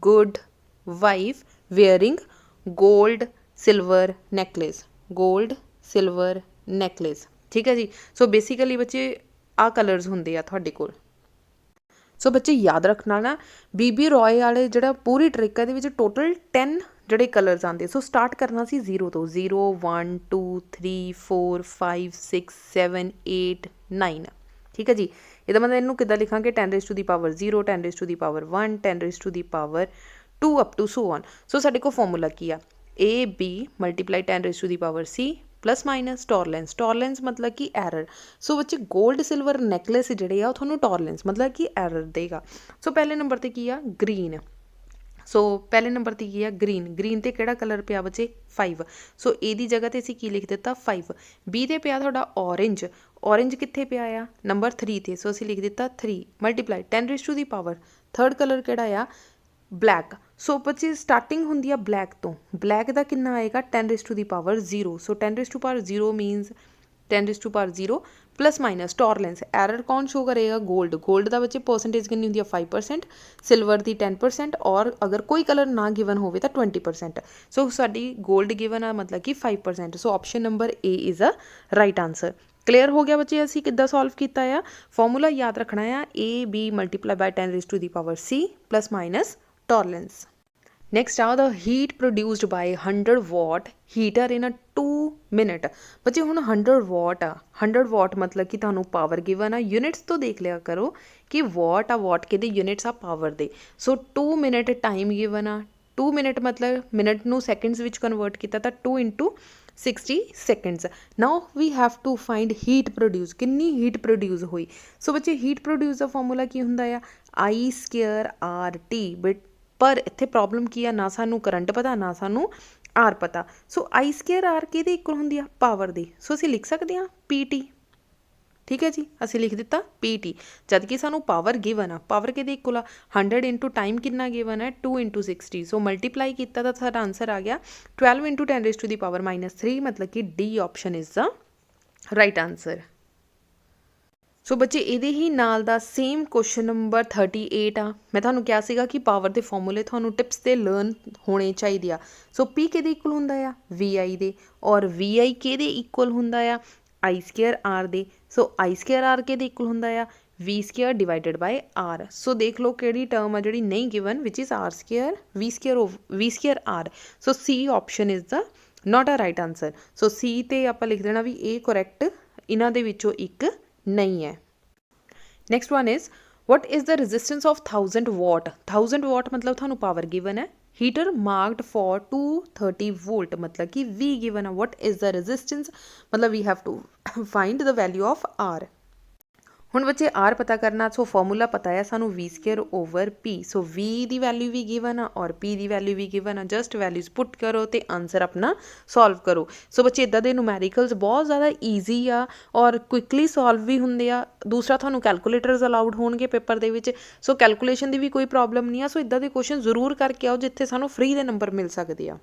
good wife wearing gold silver necklace, gold silver necklace, ਠੀਕ ਹੈ ਜੀ। ਸੋ ਬੇਸਿਕਲੀ ਬੱਚੇ ਆਹ ਕਲਰਸ ਹੁੰਦੇ ਆ ਤੁਹਾਡੇ ਕੋਲ। ਸੋ ਬੱਚੇ ਯਾਦ ਰੱਖਣਾ ਨਾ, ਬੀਬੀ ਰॉय ਵਾਲੇ ਜਿਹੜਾ ਪੂਰੀ ਟ੍ਰਿਕ ਹੈ ਇਹਦੇ ਵਿੱਚ ਟੋਟਲ 10 ਜਿਹੜੇ ਕਲਰਸ ਆਉਂਦੇ। ਸੋ ਸਟਾਰਟ ਕਰਨਾ ਸੀ 0 ਤੋਂ, 0 1 2 3 4 5 6 7 8 9, ਠੀਕ ਹੈ ਜੀ। ਇਹਦਾ ਮਤਲਬ ਇਹਨੂੰ ਕਿੱਦਾਂ ਲਿਖਾਂਗੇ, 10 raised to the power 0, 10 raised to the power 1, 10 raised to the power 2 up to so on। ਸੋ ਸਾਡੇ ਕੋਲ ਫਾਰਮੂਲਾ ਕੀ ਆ, AB multiply 10 raised to the power C plus minus tolerance. Tolerance ਮਤਲਬ ਕਿ ਐਰਰ। ਸੋ ਬੱਚੇ 골ਡ ਸਿਲਵਰ ਨੈਕਲੇਸ ਜਿਹੜੇ ਆ ਉਹ ਤੁਹਾਨੂੰ ਟੋਰਲੈਂਸ ਮਤਲਬ ਕਿ ਐਰਰ ਦੇਗਾ। ਸੋ ਪਹਿਲੇ ਨੰਬਰ 'ਤੇ ਕੀ ਆ, ਗ੍ਰੀਨ। ਸੋ ਪਹਿਲੇ ਨੰਬਰ 'ਤੇ ਕੀ ਆ, ਗ੍ਰੀਨ। ਗ੍ਰੀਨ 'ਤੇ ਕਿਹੜਾ ਕਲਰ ਪਿਆ ਬੱਚੇ, 5। ਸੋ ਏ ਦੀ ਜਗ੍ਹਾ 'ਤੇ ਅਸੀਂ ਕੀ ਲਿਖ ਦਿੱਤਾ 5। ਬੀ 'ਤੇ ਪਿਆ ਤੁਹਾਡਾ ਔਰੇਂਜ। ਔਰੇਂਜ ਕਿੱਥੇ ਪਿਆ ਆ, ਨੰਬਰ 3 'ਤੇ। ਸੋ ਅਸੀਂ ਲਿਖ ਦਿੱਤਾ 3 multiply 10 raised to the power। Third colour ਕਿਹੜਾ ਆ, ਬਲੈਕ। ਸੋ ਬੱਚੇ ਸਟਾਰਟਿੰਗ ਹੁੰਦੀ ਆ ਬਲੈਕ ਤੋਂ। ਬਲੈਕ ਦਾ ਕਿੰਨਾ ਆਏਗਾ, 10 raised to the power 0। So 10 raised to power 0 means 10 raised to power 0 plus minus tolerance. Error ਕੌਣ ਸ਼ੋ ਕਰੇਗਾ, ਗੋਲਡ। ਗੋਲਡ ਦਾ ਬੱਚੇ ਪਰਸੈਂਟੇਜ ਕਿੰਨੀ ਹੁੰਦੀ ਆ 5%, ਸਿਲਵਰ ਦੀ 10%, ਔਰ ਅਗਰ ਕੋਈ ਕਲਰ ਨਾ ਗਿਵਨ ਹੋਵੇ ਤਾਂ 20%। ਸੋ ਸਾਡੀ ਗੋਲਡ ਗਿਵਨ ਆ ਮਤਲਬ ਕਿ 5%। So option number A is a right answer. Clear ਹੋ ਗਿਆ ਬੱਚੇ, ਅਸੀਂ ਕਿੱਦਾਂ ਸੋਲਵ ਕੀਤਾ ਆ। ਫਾਰਮੂਲਾ ਯਾਦ ਰੱਖਣਾ ਆ, AB multiply by 10 raised to the power C plus minus tolerance. Next are the heat produced by 100 watt heater in a 2 minute। ਬੱਚੇ ਹੁਣ 100 ਵਾਟ ਆ, 100 ਵਾਟ ਮਤਲਬ ਕਿ ਤੁਹਾਨੂੰ ਪਾਵਰ ਗਿਵਨ ਆ। ਯੂਨਿਟਸ ਤੋਂ ਦੇਖ ਲਿਆ ਕਰੋ ਕਿ ਵਾਟ ਆ, ਵਾਟ ਕਿਹਦੇ ਯੂਨਿਟਸ ਆ, ਪਾਵਰ ਦੇ। ਸੋ 2 ਮਿੰਟ ਟਾਈਮ ਗਿਵਨ ਆ। 2 ਮਿੰਟ ਮਤਲਬ ਮਿੰਟ ਨੂੰ ਸੈਕਿੰਡਸ ਵਿੱਚ ਕਨਵਰਟ ਕੀਤਾ ਤਾਂ 2 into 60 seconds। Now we have to find heat produce, ਕਿੰਨੀ ਹੀਟ ਪ੍ਰੋਡਿਊਸ ਹੋਈ। ਸੋ ਬੱਚੇ ਹੀਟ ਪ੍ਰੋਡਿਊਸ ਦਾ ਫਾਰਮੂਲਾ ਕੀ ਹੁੰਦਾ ਆ, I²RT। ਬਟ ਪਰ ਇੱਥੇ ਪ੍ਰੋਬਲਮ ਕੀ ਆ, ਨਾ ਸਾਨੂੰ ਕਰੰਟ ਪਤਾ, ਨਾ ਸਾਨੂੰ ਆਰ ਪਤਾ। ਸੋ I²R ਕਿਹਦੇ ਇਕੁਅਲ ਹੁੰਦੀ ਆ, ਪਾਵਰ ਦੀ। ਸੋ ਅਸੀਂ ਲਿਖ ਸਕਦੇ ਹਾਂ PT, ਠੀਕ ਹੈ ਜੀ। ਅਸੀਂ ਲਿਖ ਦਿੱਤਾ PT, ਜਦ ਕਿ ਸਾਨੂੰ ਪਾਵਰ ਗਿਵਨ ਆ। ਪਾਵਰ ਕਿਹਦੇ ਇਕੁਅਲ ਆ, 100 into ਟਾਈਮ ਕਿੰਨਾ ਗਿਵਨ ਹੈ, 2 into 60। ਸੋ ਮਲਟੀਪਲਾਈ ਕੀਤਾ ਤਾਂ ਸਾਡਾ ਆਂਸਰ ਆ ਗਿਆ 12 into 10 raised to the power -3, ਮਤਲਬ ਕਿ D option is the right answer. So ਬੱਚੇ ਇਹਦੇ ਹੀ ਨਾਲ ਦਾ ਸੇਮ ਕੁਐਸਚਨ ਨੰਬਰ 38 ਆ। ਮੈਂ ਤੁਹਾਨੂੰ ਕਿਹਾ ਸੀਗਾ ਕਿ ਪਾਵਰ ਦੇ ਫਾਰਮੂਲੇ ਤੁਹਾਨੂੰ ਟਿਪਸ ਤੇ ਲਰਨ ਹੋਣੇ ਚਾਹੀਦੇ ਆ। ਸੋ P ਕਿਹਦੇ ਇਕੁਅਲ ਹੁੰਦਾ ਆ VI ਦੇ, ਔਰ VI ਕਿਹਦੇ ਇਕੁਅਲ ਹੁੰਦਾ ਆ I ਸਕੁਅਰ R ਦੇ। ਸੋ I ਸਕੁਅਰ R ਕਿਹਦੇ ਇਕੁਅਲ ਹੁੰਦਾ ਆ V square divided by R। ਸੋ ਦੇਖ ਲਓ ਕਿਹੜੀ ਟਰਮ ਆ ਜਿਹੜੀ ਨਹੀਂ ਗਿਵਨ, ਵਿਚ is R square V square R। So C option is the not a right answer. So C ਤੇ ਆਪਾਂ ਲਿਖ ਦੇਣਾ ਵੀ ਇਹ ਕਰੈਕਟ ਇਹਨਾਂ ਦੇ ਵਿੱਚੋਂ ਇੱਕ ਨਹੀਂ ਹੈ। Next one is what is the resistance of 1000 watt। 1000 watt ਮਤਲਬ ਤੁਹਾਨੂੰ ਪਾਵਰ ਗਿਵਨ ਹੈ। ਹੀਟਰ ਮਾਰਕਡ ਫॉर 230 ਵੋਲਟ ਮਤਲਬ ਕਿ V ਗਿਵਨ ਹੈ। what is the resistance ਮਤਲਬ we have to find the value of R। ਹੁਣ ਬੱਚੇ R ਪਤਾ ਕਰਨਾ, ਸੋ ਫਾਰਮੂਲਾ ਪਤਾ ਹੈ ਸਾਨੂੰ V ਸਕੁਅਰ ਓਵਰ P। ਸੋ V ਦੀ ਵੈਲਿਊ ਵੀ ਗਿਵਨ ਆ ਔਰ P ਦੀ ਵੈਲਿਊ ਵੀ ਗਿਵਨ ਆ। ਜਸਟ ਵੈਲਿਊਜ਼ ਪੁੱਟ ਕਰੋ ਤੇ ਆਨਸਰ ਆਪਣਾ ਸੋਲਵ ਕਰੋ। ਸੋ ਬੱਚੇ ਇੱਦਾਂ ਦੇ ਨੂਮੈਰੀਕਲਸ ਬਹੁਤ ਜ਼ਿਆਦਾ ਈਜ਼ੀ ਆ ਔਰ ਕੁਇਕਲੀ ਸੋਲਵ ਵੀ ਹੁੰਦੇ ਆ। ਦੂਸਰਾ ਤੁਹਾਨੂੰ ਕੈਲਕੂਲੇਟਰਸ ਅਲਾਉਡ ਹੋਣਗੇ ਪੇਪਰ ਦੇ ਵਿੱਚ, ਸੋ ਕੈਲਕੂਲੇਸ਼ਨ ਦੀ ਵੀ ਕੋਈ ਪ੍ਰੋਬਲਮ ਨਹੀਂ ਆ। ਸੋ ਇੱਦਾਂ ਦੇ ਕੁਐਸਚਨ ਜ਼ਰੂਰ ਕਰਕੇ ਆਓ ਜਿੱਥੇ ਸਾਨੂੰ ਫ੍ਰੀ ਦੇ ਨੰਬਰ ਮਿਲ ਸਕਦੇ ਆ।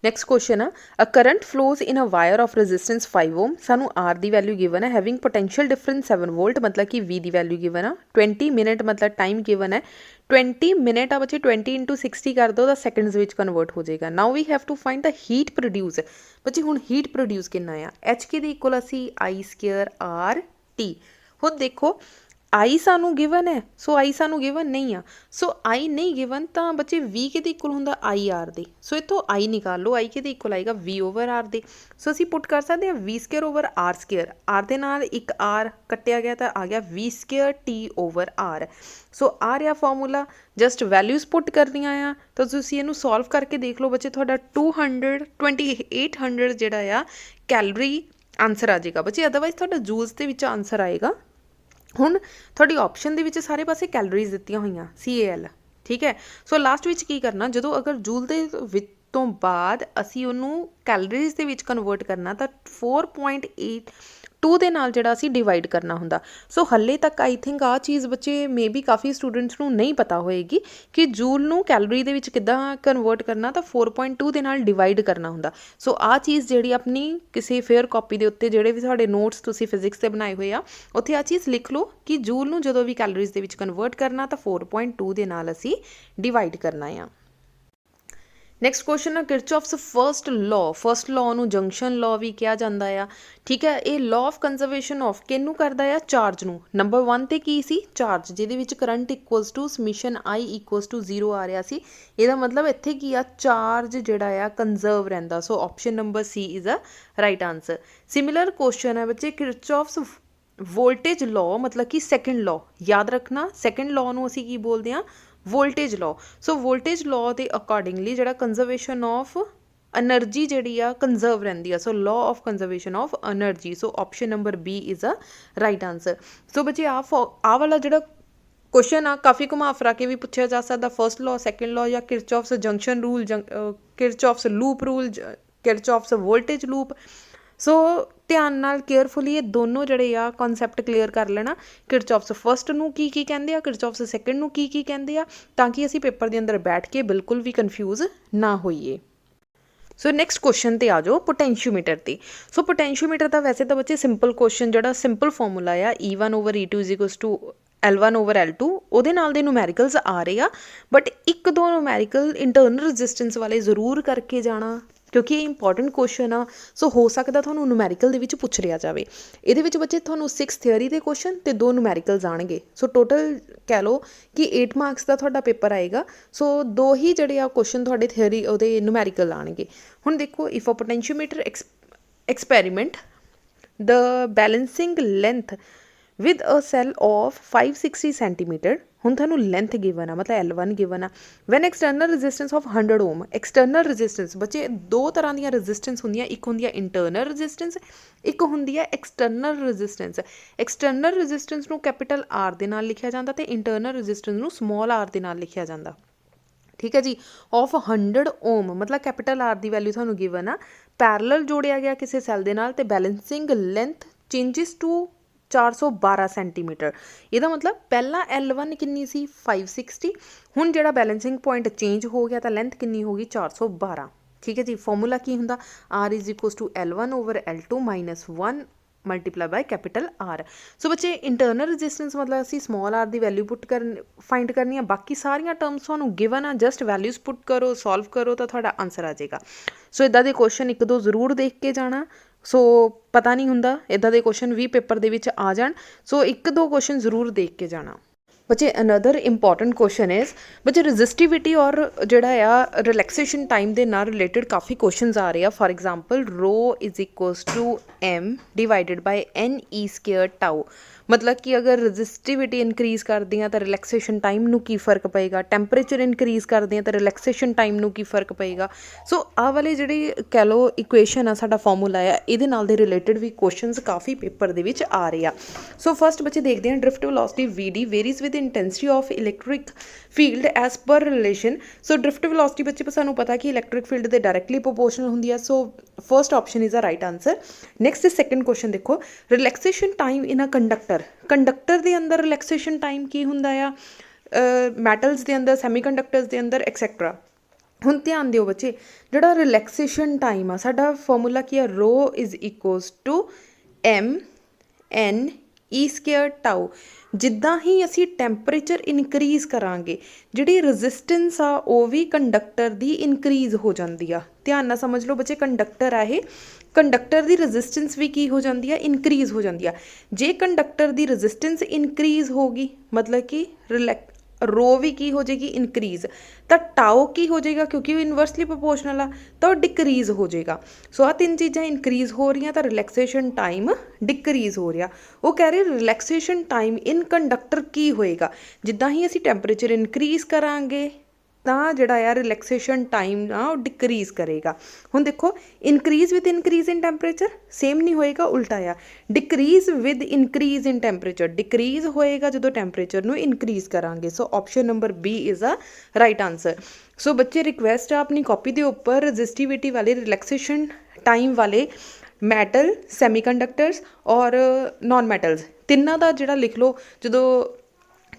ਨੈਕਸਟ ਕੁਐਸਚਨ ਆ a current flows in a wire of resistance 5 ohm. ਸਾਨੂੰ R ਦੀ ਵੈਲਿਊ ਗਿਵਨ ਹੈ ਹੈਵਿੰਗ ਪੋਟੈਂਸ਼ੀਅਲ ਡਿਫਰੈਂਸ 7 ਵੋਲਟ ਮਤਲਬ ਕਿ V ਦੀ ਵੈਲਿਊ ਗਿਵਨ ਆ 20 ਮਿੰਟ ਮਤਲਬ ਟਾਈਮ ਗਿਵਨ ਹੈ 20 ਮਿੰਟ ਆ ਬੱਚੇ 20 into 60 ਕਰ ਦਿਓ ਤਾਂ ਸੈਕਿੰਡਸ ਵਿੱਚ ਕਨਵਰਟ ਹੋ ਜਾਏਗਾ। Now we have to find the heat produce. ਬੱਚੇ ਹੁਣ ਹੀਟ ਪ੍ਰੋਡਿਊਸ ਕਿੰਨਾ ਆ H ਦੇ ਇਕੁਅਲ ਅਸੀਂ I ਸਕੁਅਰ R T। ਹੁਣ ਦੇਖੋ I ਸਾਨੂੰ ਗਿਵਨ ਹੈ, ਸੋ I ਸਾਨੂੰ ਗਿਵਨ ਨਹੀਂ ਆ। ਸੋ I ਨਹੀਂ ਗਿਵਨ ਤਾਂ ਬੱਚੇ V ਕਿਹਦੇ ਇਕੁਅਲ ਹੁੰਦਾ IR ਦੇ। ਸੋ ਇੱਥੋਂ I ਨਿਕਾਲ ਲਓ, I ਕਿਹਦੇ ਇਕੁਅਲ ਆਏਗਾ V ਓਵਰ R ਦੇ। ਸੋ ਅਸੀਂ ਪੁੱਟ ਕਰ ਸਕਦੇ ਹਾਂ V square over R square. R ਦੇ ਨਾਲ ਇੱਕ R ਕੱਟਿਆ ਗਿਆ ਤਾਂ ਆ ਗਿਆ V square T over R। ਸੋ ਆ ਰਿਹਾ ਫਾਰਮੂਲਾ, ਜਸਟ ਵੈਲਿਊਜ਼ ਪੁੱਟ ਕਰਨੀਆਂ ਆ ਤਾਂ ਤੁਸੀਂ ਇਹਨੂੰ ਸੋਲਵ ਕਰਕੇ ਦੇਖ ਲਓ ਬੱਚੇ, ਤੁਹਾਡਾ 2800 ਜਿਹੜਾ ਆ ਕੈਲਰੀ ਆਨਸਰ ਆ ਜਾਏਗਾ ਬੱਚੇ। ਅਦਰਵਾਈਜ਼ ਤੁਹਾਡਾ ਜੂਲਸ ਦੇ ਵਿੱਚ ਆਨਸਰ ਆਏਗਾ। ਹੁਣ ਤੁਹਾਡੀ ਆਪਸ਼ਨ ਦੇ ਵਿੱਚ ਸਾਰੇ ਪਾਸੇ ਕੈਲਰੀਜ਼ ਦਿੱਤੀਆਂ ਹੋਈਆਂ CAL, ਠੀਕ ਹੈ। ਸੋ ਲਾਸਟ ਵਿੱਚ ਕੀ ਕਰਨਾ, ਜਦੋਂ ਅਗਰ ਜੂਲ ਦੇ ਵਿੱਚ ਤੋਂ ਬਾਅਦ ਅਸੀਂ ਉਹਨੂੰ ਕੈਲਰੀਜ਼ ਦੇ ਵਿੱਚ ਕਨਵਰਟ ਕਰਨਾ ਤਾਂ 4.82 ਦੇ ਨਾਲ ਜਿਹੜਾ ਅਸੀਂ ਡਿਵਾਈਡ ਕਰਨਾ ਹੁੰਦਾ। ਸੋ ਹੱਲੇ ਤੱਕ ਆਈ ਥਿੰਕ ਆਹ ਚੀਜ਼ ਬੱਚੇ ਮੇ ਬੀ ਕਾਫੀ ਸਟੂਡੈਂਟਸ ਨੂੰ ਨਹੀਂ ਪਤਾ ਹੋਏਗੀ ਕਿ ਜੂਲ ਨੂੰ ਕੈਲਰੀ ਦੇ ਵਿੱਚ ਕਿੱਦਾਂ ਕਨਵਰਟ ਕਰਨਾ ਤਾਂ 4.2 ਦੇ ਨਾਲ ਡਿਵਾਈਡ ਕਰਨਾ ਹੁੰਦਾ। ਸੋ ਆਹ ਚੀਜ਼ ਜਿਹੜੀ ਆਪਣੀ ਕਿਸੇ ਫੇਅਰ ਕਾਪੀ ਦੇ ਉੱਤੇ ਜਿਹੜੇ ਵੀ ਤੁਹਾਡੇ ਨੋਟਸ ਤੁਸੀਂ ਫਿਜ਼ਿਕਸ ਦੇ ਬਣਾਏ ਹੋਏ ਆ ਉੱਥੇ ਆਹ ਚੀਜ਼ ਲਿਖ ਲਓ ਕਿ ਜੂਲ ਨੂੰ ਜਦੋਂ ਵੀ ਕੈਲਰੀਜ਼ ਦੇ ਵਿੱਚ ਕਨਵਰਟ ਕਰਨਾ ਤਾਂ 4.2 ਦੇ ਨਾਲ ਅਸੀਂ ਡਿਵਾਈਡ ਕਰਨਾ ਆ। ਨੈਕਸਟ ਕੁਐਸਚਨ ਆ ਕਿਰਚੌਫਸ ਫਰਸਟ ਲਾਅ। ਫਰਸਟ ਲਾਅ ਨੂੰ ਜੰਕਸ਼ਨ ਲਾਅ ਵੀ ਕਿਹਾ ਜਾਂਦਾ ਆ, ਠੀਕ ਹੈ। ਇਹ ਲਾਅ ਆਫ ਕੰਜ਼ਰਵੇਸ਼ਨ ਆਫ ਕਿਹਨੂੰ ਕਰਦਾ ਆ ਚਾਰਜ ਨੂੰ। ਨੰਬਰ 1 ਤੇ ਕੀ ਸੀ ਚਾਰਜ, ਜਿਹਦੇ ਵਿੱਚ current equals to summation I equals to 0 ਆ ਰਿਹਾ ਸੀ। ਇਹਦਾ ਮਤਲਬ ਇੱਥੇ ਕੀ ਆ ਚਾਰਜ ਜਿਹੜਾ ਆ ਕੰਜ਼ਰਵ ਰਹਿੰਦਾ। So option number C is a right answer. Similar question ਹੈ ਬੱਚੇ ਕਿਰਚੌਫਸ ਵੋਲਟੇਜ ਲਾਅ ਮਤਲਬ ਕਿ ਸੈਕਿੰਡ ਲਾਅ। ਯਾਦ ਰੱਖਣਾ ਸੈਕਿੰਡ ਲਾਅ ਨੂੰ ਅਸੀਂ ਕੀ ਬੋਲਦੇ ਹਾਂ voltage law. So voltage law ਦੇ ਅਕੋਰਡਿੰਗਲੀ ਜਿਹੜਾ ਕੰਜ਼ਰਵੇਸ਼ਨ ਆਫ ਐਨਰਜੀ ਜਿਹੜੀ ਆ ਕੰਜ਼ਰਵ ਰਹਿੰਦੀ ਆ। So law of conservation of energy. So option number B is a right answer. So ਬੱਚੇ ਆਹ ਵਾਲਾ ਜਿਹੜਾ ਕੁਐਸਚਨ ਆ ਕਾਫੀ ਘੁਮਾ ਫਿਰਾ ਕੇ ਵੀ ਪੁੱਛਿਆ ਜਾ ਸਕਦਾ। ਫਰਸਟ ਲਾਅ ਸੈਕਿੰਡ ਲਾਅ ਜਾਂ Kirchhoff's junction rule, Kirchhoff's loop rule, Kirchhoff's voltage loop. So ਧਿਆਨ ਨਾਲ ਕੇਅਰਫੁਲੀ ਇਹ ਦੋਨੋਂ ਜਿਹੜੇ ਆ ਕਨਸੈਪਟ ਕਲੀਅਰ ਕਰ ਲੈਣਾ। ਕਿਰਚੌਫਸ ਫਸਟ ਨੂੰ ਕੀ ਕਹਿੰਦੇ ਆ, ਕਿਰਚੌਫਸ ਸੈਕਿੰਡ ਨੂੰ ਕੀ ਕਹਿੰਦੇ ਆ, ਤਾਂ ਕਿ ਅਸੀਂ ਪੇਪਰ ਦੇ ਅੰਦਰ ਬੈਠ ਕੇ ਬਿਲਕੁਲ ਵੀ ਕਨਫਿਊਜ਼ ਨਾ ਹੋਈਏ। ਸੋ ਨੈਕਸਟ ਕੁਐਸਚਨ ਤੇ ਆ ਜਾਓ ਪੋਟੈਂਸ਼ੀਓਮੀਟਰ ਤੇ। ਸੋ ਪੋਟੈਂਸ਼ੀਓਮੀਟਰ ਦਾ ਵੈਸੇ ਤਾਂ ਬੱਚੇ ਸਿੰਪਲ ਕੁਐਸਚਨ ਜਿਹੜਾ ਸਿੰਪਲ ਫਾਰਮੂਲਾ ਆ E1 over E2 is equals to L1 over L2 ਉਹਦੇ ਨਾਲ ਦੇ ਨੂਮੈਰੀਕਲਸ ਆ ਰਹੇ ਆ, ਬਟ ਇੱਕ ਦੋ ਨੂਮੈਰੀਕਲ ਇੰਟਰਨਲ ਰੈਜ਼ਿਸਟੈਂਸ ਵਾਲੇ ਜ਼ਰੂਰ ਕਰਕੇ ਜਾਣਾ ਕਿਉਂਕਿ ਇਹ ਇੰਪੋਰਟੈਂਟ ਕੁਐਸਚਨ ਆ। ਸੋ ਹੋ ਸਕਦਾ ਤੁਹਾਨੂੰ ਨੂਮੈਰੀਕਲ ਦੇ ਵਿੱਚ ਪੁੱਛ ਰਿਹਾ ਜਾਵੇ। ਇਹਦੇ ਵਿੱਚ ਬੱਚੇ ਤੁਹਾਨੂੰ 6 ਥਿਅਰੀ ਦੇ ਕੁਐਸਚਨ ਤੇ 2 ਨੂਮੈਰੀਕਲਸ ਆਉਣਗੇ। ਸੋ ਟੋਟਲ ਕਹਿ ਲਓ ਕਿ 8 ਮਾਰਕਸ ਦਾ ਤੁਹਾਡਾ ਪੇਪਰ ਆਏਗਾ। ਸੋ 2 ਹੀ ਜਿਹੜੇ ਆ ਕੁਐਸਚਨ ਤੁਹਾਡੇ ਥਿਅਰੀ ਉਹਦੇ ਨੂਮੈਰੀਕਲ ਆਉਣਗੇ। ਹੁਣ ਦੇਖੋ if a potentiometer experiment the balancing length with a cell of 560 centimetre. ਹੁਣ ਤੁਹਾਨੂੰ ਲੈਂਥ ਗਿਵਨ ਆ ਮਤਲਬ L1 ਗਿਵਨ ਆ। When external resistance of 100 ohm. External resistance ਬੱਚੇ 2 ਤਰ੍ਹਾਂ ਦੀਆਂ ਰੈਜ਼ਿਸਟੈਂਸ ਹੁੰਦੀਆਂ, ਇੱਕ ਹੁੰਦੀ ਆ ਇੰਟਰਨਲ ਰੈਜ਼ਿਸਟੈਂਸ, ਇੱਕ ਹੁੰਦੀ ਆ ਐਕਸਟਰਨਲ ਰੈਜ਼ਿਸਟੈਂਸ। ਐਕਸਟਰਨਲ ਰੈਜ਼ਿਸਟੈਂਸ ਨੂੰ ਕੈਪੀਟਲ R ਦੇ ਨਾਲ ਲਿਖਿਆ ਜਾਂਦਾ ਤੇ ਇੰਟਰਨਲ ਰੈਜ਼ਿਸਟੈਂਸ ਨੂੰ ਸਮਾਲ r ਦੇ ਨਾਲ ਲਿਖਿਆ ਜਾਂਦਾ, ਠੀਕ ਹੈ ਜੀ। ਆਫ 100 ਓਮ ਮਤਲਬ ਕੈਪੀਟਲ R ਦੀ ਵੈਲਿਊ ਤੁਹਾਨੂੰ ਗਿਵਨ ਆ, ਪੈਰਲਲ ਜੋੜਿਆ ਗਿਆ ਕਿਸੇ ਸੈੱਲ ਦੇ ਨਾਲ ਤੇ balancing length changes to 412 centimetre. ਇਹਦਾ ਮਤਲਬ ਪਹਿਲਾਂ L1 ਕਿੰਨੀ ਸੀ 560, ਹੁਣ ਜਿਹੜਾ ਬੈਲੈਂਸਿੰਗ ਪੁਆਇੰਟ ਚੇਂਜ ਹੋ ਗਿਆ ਤਾਂ ਲੈਂਥ ਕਿੰਨੀ ਹੋ ਗਈ 412, ਠੀਕ ਹੈ ਜੀ। ਫਾਰਮੂਲਾ ਕੀ ਹੁੰਦਾ R is equals to L1 over L2 minus 1 multiply by capital R. So ਬੱਚੇ ਇੰਟਰਨਲ ਰੈਜ਼ਿਸਟੈਂਸ ਮਤਲਬ ਅਸੀਂ ਸਮॉल ਆਰ ਦੀ ਵੈਲਿਊ ਪੁੱਟ ਫਾਈਂਡ ਕਰਨੀ ਆ, ਬਾਕੀ ਸਾਰੀਆਂ ਟਰਮਸ ਤੁਹਾਨੂੰ ਗਿਵਨ ਆ, ਜਸਟ ਵੈਲਿਊਜ਼ ਪੁੱਟ ਕਰੋ, ਸੋਲਵ ਕਰੋ ਤਾਂ ਤੁਹਾਡਾ ਆਨਸਰ ਆ ਜਾਏਗਾ। ਸੋ ਇਦਾਂ ਦੇ ਕੁਐਸਚਨ ਇੱਕ ਦੋ ਜ਼ਰੂਰ ਦੇਖ ਕੇ ਜਾਣਾ। ਸੋ ਪਤਾ ਨਹੀਂ ਹੁੰਦਾ ਇਦਾਂ ਦੇ ਕੁਐਸਚਨ ਵੀ ਪੇਪਰ ਦੇ ਵਿੱਚ ਆ ਜਾਣ, ਸੋ ਇੱਕ ਦੋ ਕੁਐਸਚਨ ਜ਼ਰੂਰ ਦੇਖ ਕੇ ਜਾਣਾ। ਬੱਚੇ ਅਨਦਰ ਇੰਪੋਰਟੈਂਟ ਕੁਐਸਚਨ ਇਜ਼ ਬੱਚੇ ਰੈਜ਼ਿਸਟਿਵਿਟੀ ਔਰ ਜਿਹੜਾ ਆ ਰਿਲੈਕਸੇਸ਼ਨ ਟਾਈਮ ਦੇ ਨਾਲ ਰਿਲੇਟਡ ਕਾਫੀ ਕੁਐਸਚਨਸ ਆ ਰਹੇ ਆ। For example rho is equals to m divided by n e square tau. ਮਤਲਬ ਕਿ ਅਗਰ ਰੈਜ਼ਿਸਟਿਵਿਟੀ ਇਨਕਰੀਜ਼ ਕਰਦੇ ਹਾਂ ਤਾਂ ਰਿਲੈਕਸੇਸ਼ਨ ਟਾਈਮ ਨੂੰ ਕੀ ਫਰਕ ਪਏਗਾ, ਟੈਂਪਰੇਚਰ ਇਨਕਰੀਜ਼ ਕਰਦੇ ਹਾਂ ਤਾਂ ਰਿਲੈਕਸੇਸ਼ਨ ਟਾਈਮ ਨੂੰ ਕੀ ਫਰਕ ਪਏਗਾ। ਸੋ ਆਹ ਵਾਲੇ ਜਿਹੜੀ ਕਹਿ ਲਓ ਇਕੁਏਸ਼ਨ ਆ, ਸਾਡਾ ਫਾਰਮੂਲਾ ਆ, ਇਹਦੇ ਨਾਲ ਦੇ ਰਿਲੇਟਡ ਵੀ ਕੁਐਸਚਨਸ ਕਾਫੀ ਪੇਪਰ ਦੇ ਵਿੱਚ ਆ ਰਹੇ ਆ। ਸੋ ਫਸਟ ਬੱਚੇ ਦੇਖਦੇ ਹਾਂ drift velocity vd varies with intensity of electric field as per relation. So drift velocity ਬੱਚੇ ਸਾਨੂੰ ਪਤਾ ਕਿ ਇਲੈਕਟ੍ਰਿਕ ਫੀਲਡ ਦੇ ਡਾਇਰੈਕਟਲੀ ਪ੍ਰੋਪੋਰਸ਼ਨਲ ਹੁੰਦੀ ਆ। So first option is a right answer. Next second question ਦੇਖੋ, relaxation time in a conductor ਦੇ ਅੰਦਰ ਰਿਲੈਕਸੇਸ਼ਨ ਟਾਈਮ ਕੀ ਹੁੰਦਾ ਆ, ਮੈਟਲਸ ਦੇ ਅੰਦਰ, ਸੈਮੀਕੰਡਕਟਰਸ ਦੇ ਅੰਦਰ ਐਕਸੈਟਰਾ। ਹੁਣ ਧਿਆਨ ਦਿਓ ਬੱਚੇ, ਜਿਹੜਾ ਰਿਲੈਕਸੇਸ਼ਨ ਟਾਈਮ ਆ ਸਾਡਾ ਫਾਰਮੂਲਾ ਕੀ ਆ, rho is equals to m n e square tau. ਜਿੱਦਾਂ ਹੀ ਅਸੀਂ ਟੈਂਪਰੇਚਰ ਇਨਕਰੀਜ਼ ਕਰਾਂਗੇ ਜਿਹੜੀ ਰੈਜ਼ਿਸਟੈਂਸ ਆ ਉਹ ਵੀ ਕੰਡਕਟਰ ਦੀ ਇਨਕਰੀਜ਼ ਹੋ ਜਾਂਦੀ ਆ। ਧਿਆਨ ਨਾਲ ਸਮਝ ਲਓ ਬੱਚੇ, ਕੰਡਕਟਰ ਆ ਇਹ, ਕੰਡਕਟਰ ਦੀ ਰੈਜ਼ਿਸਟੈਂਸ ਵੀ ਕੀ ਹੋ ਜਾਂਦੀ ਆ, ਇਨਕਰੀਜ਼ ਹੋ ਜਾਂਦੀ ਆ। ਜੇ ਕੰਡਕਟਰ ਦੀ ਰੈਜ਼ਿਸਟੈਂਸ ਇਨਕਰੀਜ਼ ਹੋਗੀ ਮਤਲਬ ਕਿ ਰੋ ਵੀ ਕੀ ਹੋ ਜਾਏਗੀ, ਇਨਕਰੀਜ਼, ਤਾਂ ਟਾਓ ਕੀ ਹੋ ਜਾਏਗਾ, ਕਿਉਂਕਿ ਉਹ ਇਨਵਰਸਲੀ ਪ੍ਰੋਪੋਰਸ਼ਨਲ ਆ ਤਾਂ ਉਹ ਡਿਕਰੀਜ਼ ਹੋ ਜਾਏਗਾ। ਸੋ ਆਹ ਤਿੰਨ ਚੀਜ਼ਾਂ ਇਨਕਰੀਜ਼ ਹੋ ਰਹੀਆਂ ਤਾਂ ਰਿਲੈਕਸੇਸ਼ਨ ਟਾਈਮ ਡਿਕਰੀਜ਼ ਹੋ ਰਿਹਾ। ਉਹ ਕਹਿ ਰਹੇ ਰਿਲੈਕਸੇਸ਼ਨ ਟਾਈਮ ਇਨ ਕੰਡਕਟਰ ਕੀ ਹੋਏਗਾ, ਜਿੱਦਾਂ ਹੀ ਅਸੀਂ ਟੈਂਪਰੇਚਰ ਇਨਕਰੀਜ਼ ਕਰਾਂਗੇ ਤਾਂ ਜਿਹੜਾ ਆ ਰਿਲੈਕਸੇਸ਼ਨ ਟਾਈਮ ਆ ਉਹ ਡਿਕਰੀਜ਼ ਕਰੇਗਾ। ਹੁਣ ਦੇਖੋ increase with increase in temperature same ਨਹੀਂ ਹੋਏਗਾ, ਉਲਟਾ ਆ decrease with increase in temperature, decrease ਹੋਏਗਾ ਜਦੋਂ ਟੈਂਪਰੇਚਰ ਨੂੰ ਇਨਕਰੀਜ਼ ਕਰਾਂਗੇ। So option number B is a right answer. So ਬੱਚੇ ਰਿਕੁਐਸਟ ਆ ਆਪਣੀ ਕਾਪੀ ਦੇ ਉੱਪਰ ਰੈਜ਼ਿਸਟਿਵਿਟੀ ਵਾਲੇ, ਰਿਲੈਕਸੇਸ਼ਨ ਟਾਈਮ ਵਾਲੇ ਮੈਟਲ, ਸੈਮੀਕੰਡਕਟਰਸ ਔਰ ਨॉन ਮੈਟਲਸ ਤਿੰਨਾਂ ਦਾ ਜਿਹੜਾ ਲਿਖ ਲਓ। ਜਦੋਂ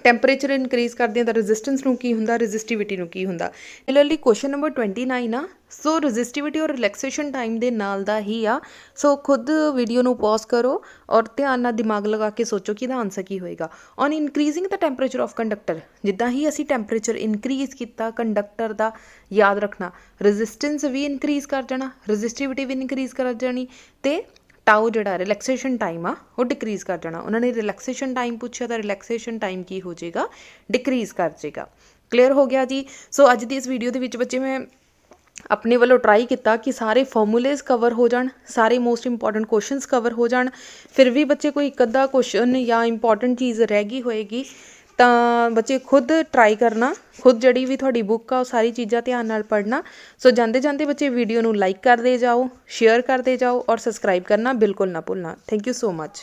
ਟੈਂਪਰੇਚਰ ਇਨਕਰੀਜ਼ ਕਰਦੇ ਹਾਂ ਤਾਂ ਰੈਜ਼ਿਸਟੈਂਸ ਨੂੰ ਕੀ ਹੁੰਦਾ, ਰੈਜ਼ਿਸਟਿਵਿਟੀ ਨੂੰ ਕੀ ਹੁੰਦਾ। ਸਿਮਿਲਰਲੀ ਕੁਐਸਚਨ ਨੰਬਰ 29 ਆ। ਸੋ ਰੈਜ਼ਿਸਟਿਵਿਟੀ ਔਰ ਰਿਲੈਕਸੇਸ਼ਨ ਟਾਈਮ ਦੇ ਨਾਲ ਦਾ ਹੀ ਆ। ਸੋ ਖੁਦ ਵੀਡੀਓ ਨੂੰ ਪੌਜ਼ ਕਰੋ ਔਰ ਧਿਆਨ ਨਾਲ ਦਿਮਾਗ ਲਗਾ ਕੇ ਸੋਚੋ ਕਿ ਇਹਦਾ ਆਨਸਰ ਕੀ ਹੋਏਗਾ। On increasing the temperature of conductor, ਜਿੱਦਾਂ ਹੀ ਅਸੀਂ ਟੈਂਪਰੇਚਰ ਇਨਕਰੀਜ਼ ਕੀਤਾ ਕੰਡਕਟਰ ਦਾ, ਯਾਦ ਰੱਖਣਾ ਰੈਜ਼ਿਸਟੈਂਸ ਵੀ ਇਨਕਰੀਜ਼ ਕਰ ਜਾਣਾ, ਰੈਜ਼ਿਸਟਿਵਿਟੀ ਵੀ ਇਨਕਰੀਜ਼ ਕਰ ਜਾਣੀ ਤੇ ਟਾਓ ਜਿਹੜਾ ਰਿਲੈਕਸੇਸ਼ਨ ਟਾਈਮ ਆ ਉਹ ਡਿਕਰੀਜ਼ ਕਰ ਜਾਣਾ। ਉਹਨਾਂ ਨੇ ਰਿਲੈਕਸੇਸ਼ਨ ਟਾਈਮ ਪੁੱਛਿਆ ਤਾਂ ਰਿਲੈਕਸੇਸ਼ਨ ਟਾਈਮ ਕੀ ਹੋ ਜਾਏਗਾ, ਡਿਕਰੀਜ਼ ਕਰ ਜਾਏਗਾ। ਕਲੀਅਰ ਹੋ ਗਿਆ ਜੀ। ਸੋ ਅੱਜ ਦੀ ਇਸ ਵੀਡੀਓ ਦੇ ਵਿੱਚ ਬੱਚੇ ਮੈਂ ਆਪਣੇ ਵੱਲੋਂ ਟਰਾਈ ਕੀਤਾ ਕਿ ਸਾਰੇ ਫਾਰਮੂਲੇਜ਼ ਕਵਰ ਹੋ ਜਾਣ, ਸਾਰੇ ਮੋਸਟ ਇੰਪੋਰਟੈਂਟ ਕੁਐਸਚਨਸ ਕਵਰ ਹੋ ਜਾਣ। ਫਿਰ ਵੀ ਬੱਚੇ ਕੋਈ ਇੱਕ ਅੱਧਾ ਕੁਐਸਚਨ ਜਾਂ ਇੰਪੋਰਟੈਂਟ ਚੀਜ਼ ਰਹਿ ਗਈ ਹੋਏਗੀ ਤਾਂ ਬੱਚੇ ਖੁਦ ਟਰਾਈ ਕਰਨਾ, ਖੁਦ ਜਿਹੜੀ ਵੀ ਤੁਹਾਡੀ ਬੁੱਕ ਆ ਉਹ ਸਾਰੀ ਚੀਜ਼ਾਂ ਧਿਆਨ ਨਾਲ ਪੜ੍ਹਨਾ। ਸੋ ਜਾਂਦੇ ਜਾਂਦੇ ਬੱਚੇ ਵੀਡੀਓ ਨੂੰ ਲਾਈਕ ਕਰਦੇ ਜਾਓ, ਸ਼ੇਅਰ ਕਰਦੇ ਜਾਓ ਔਰ ਸਬਸਕ੍ਰਾਈਬ ਕਰਨਾ ਬਿਲਕੁਲ ਨਾ ਭੁੱਲਣਾ। Thank you so much.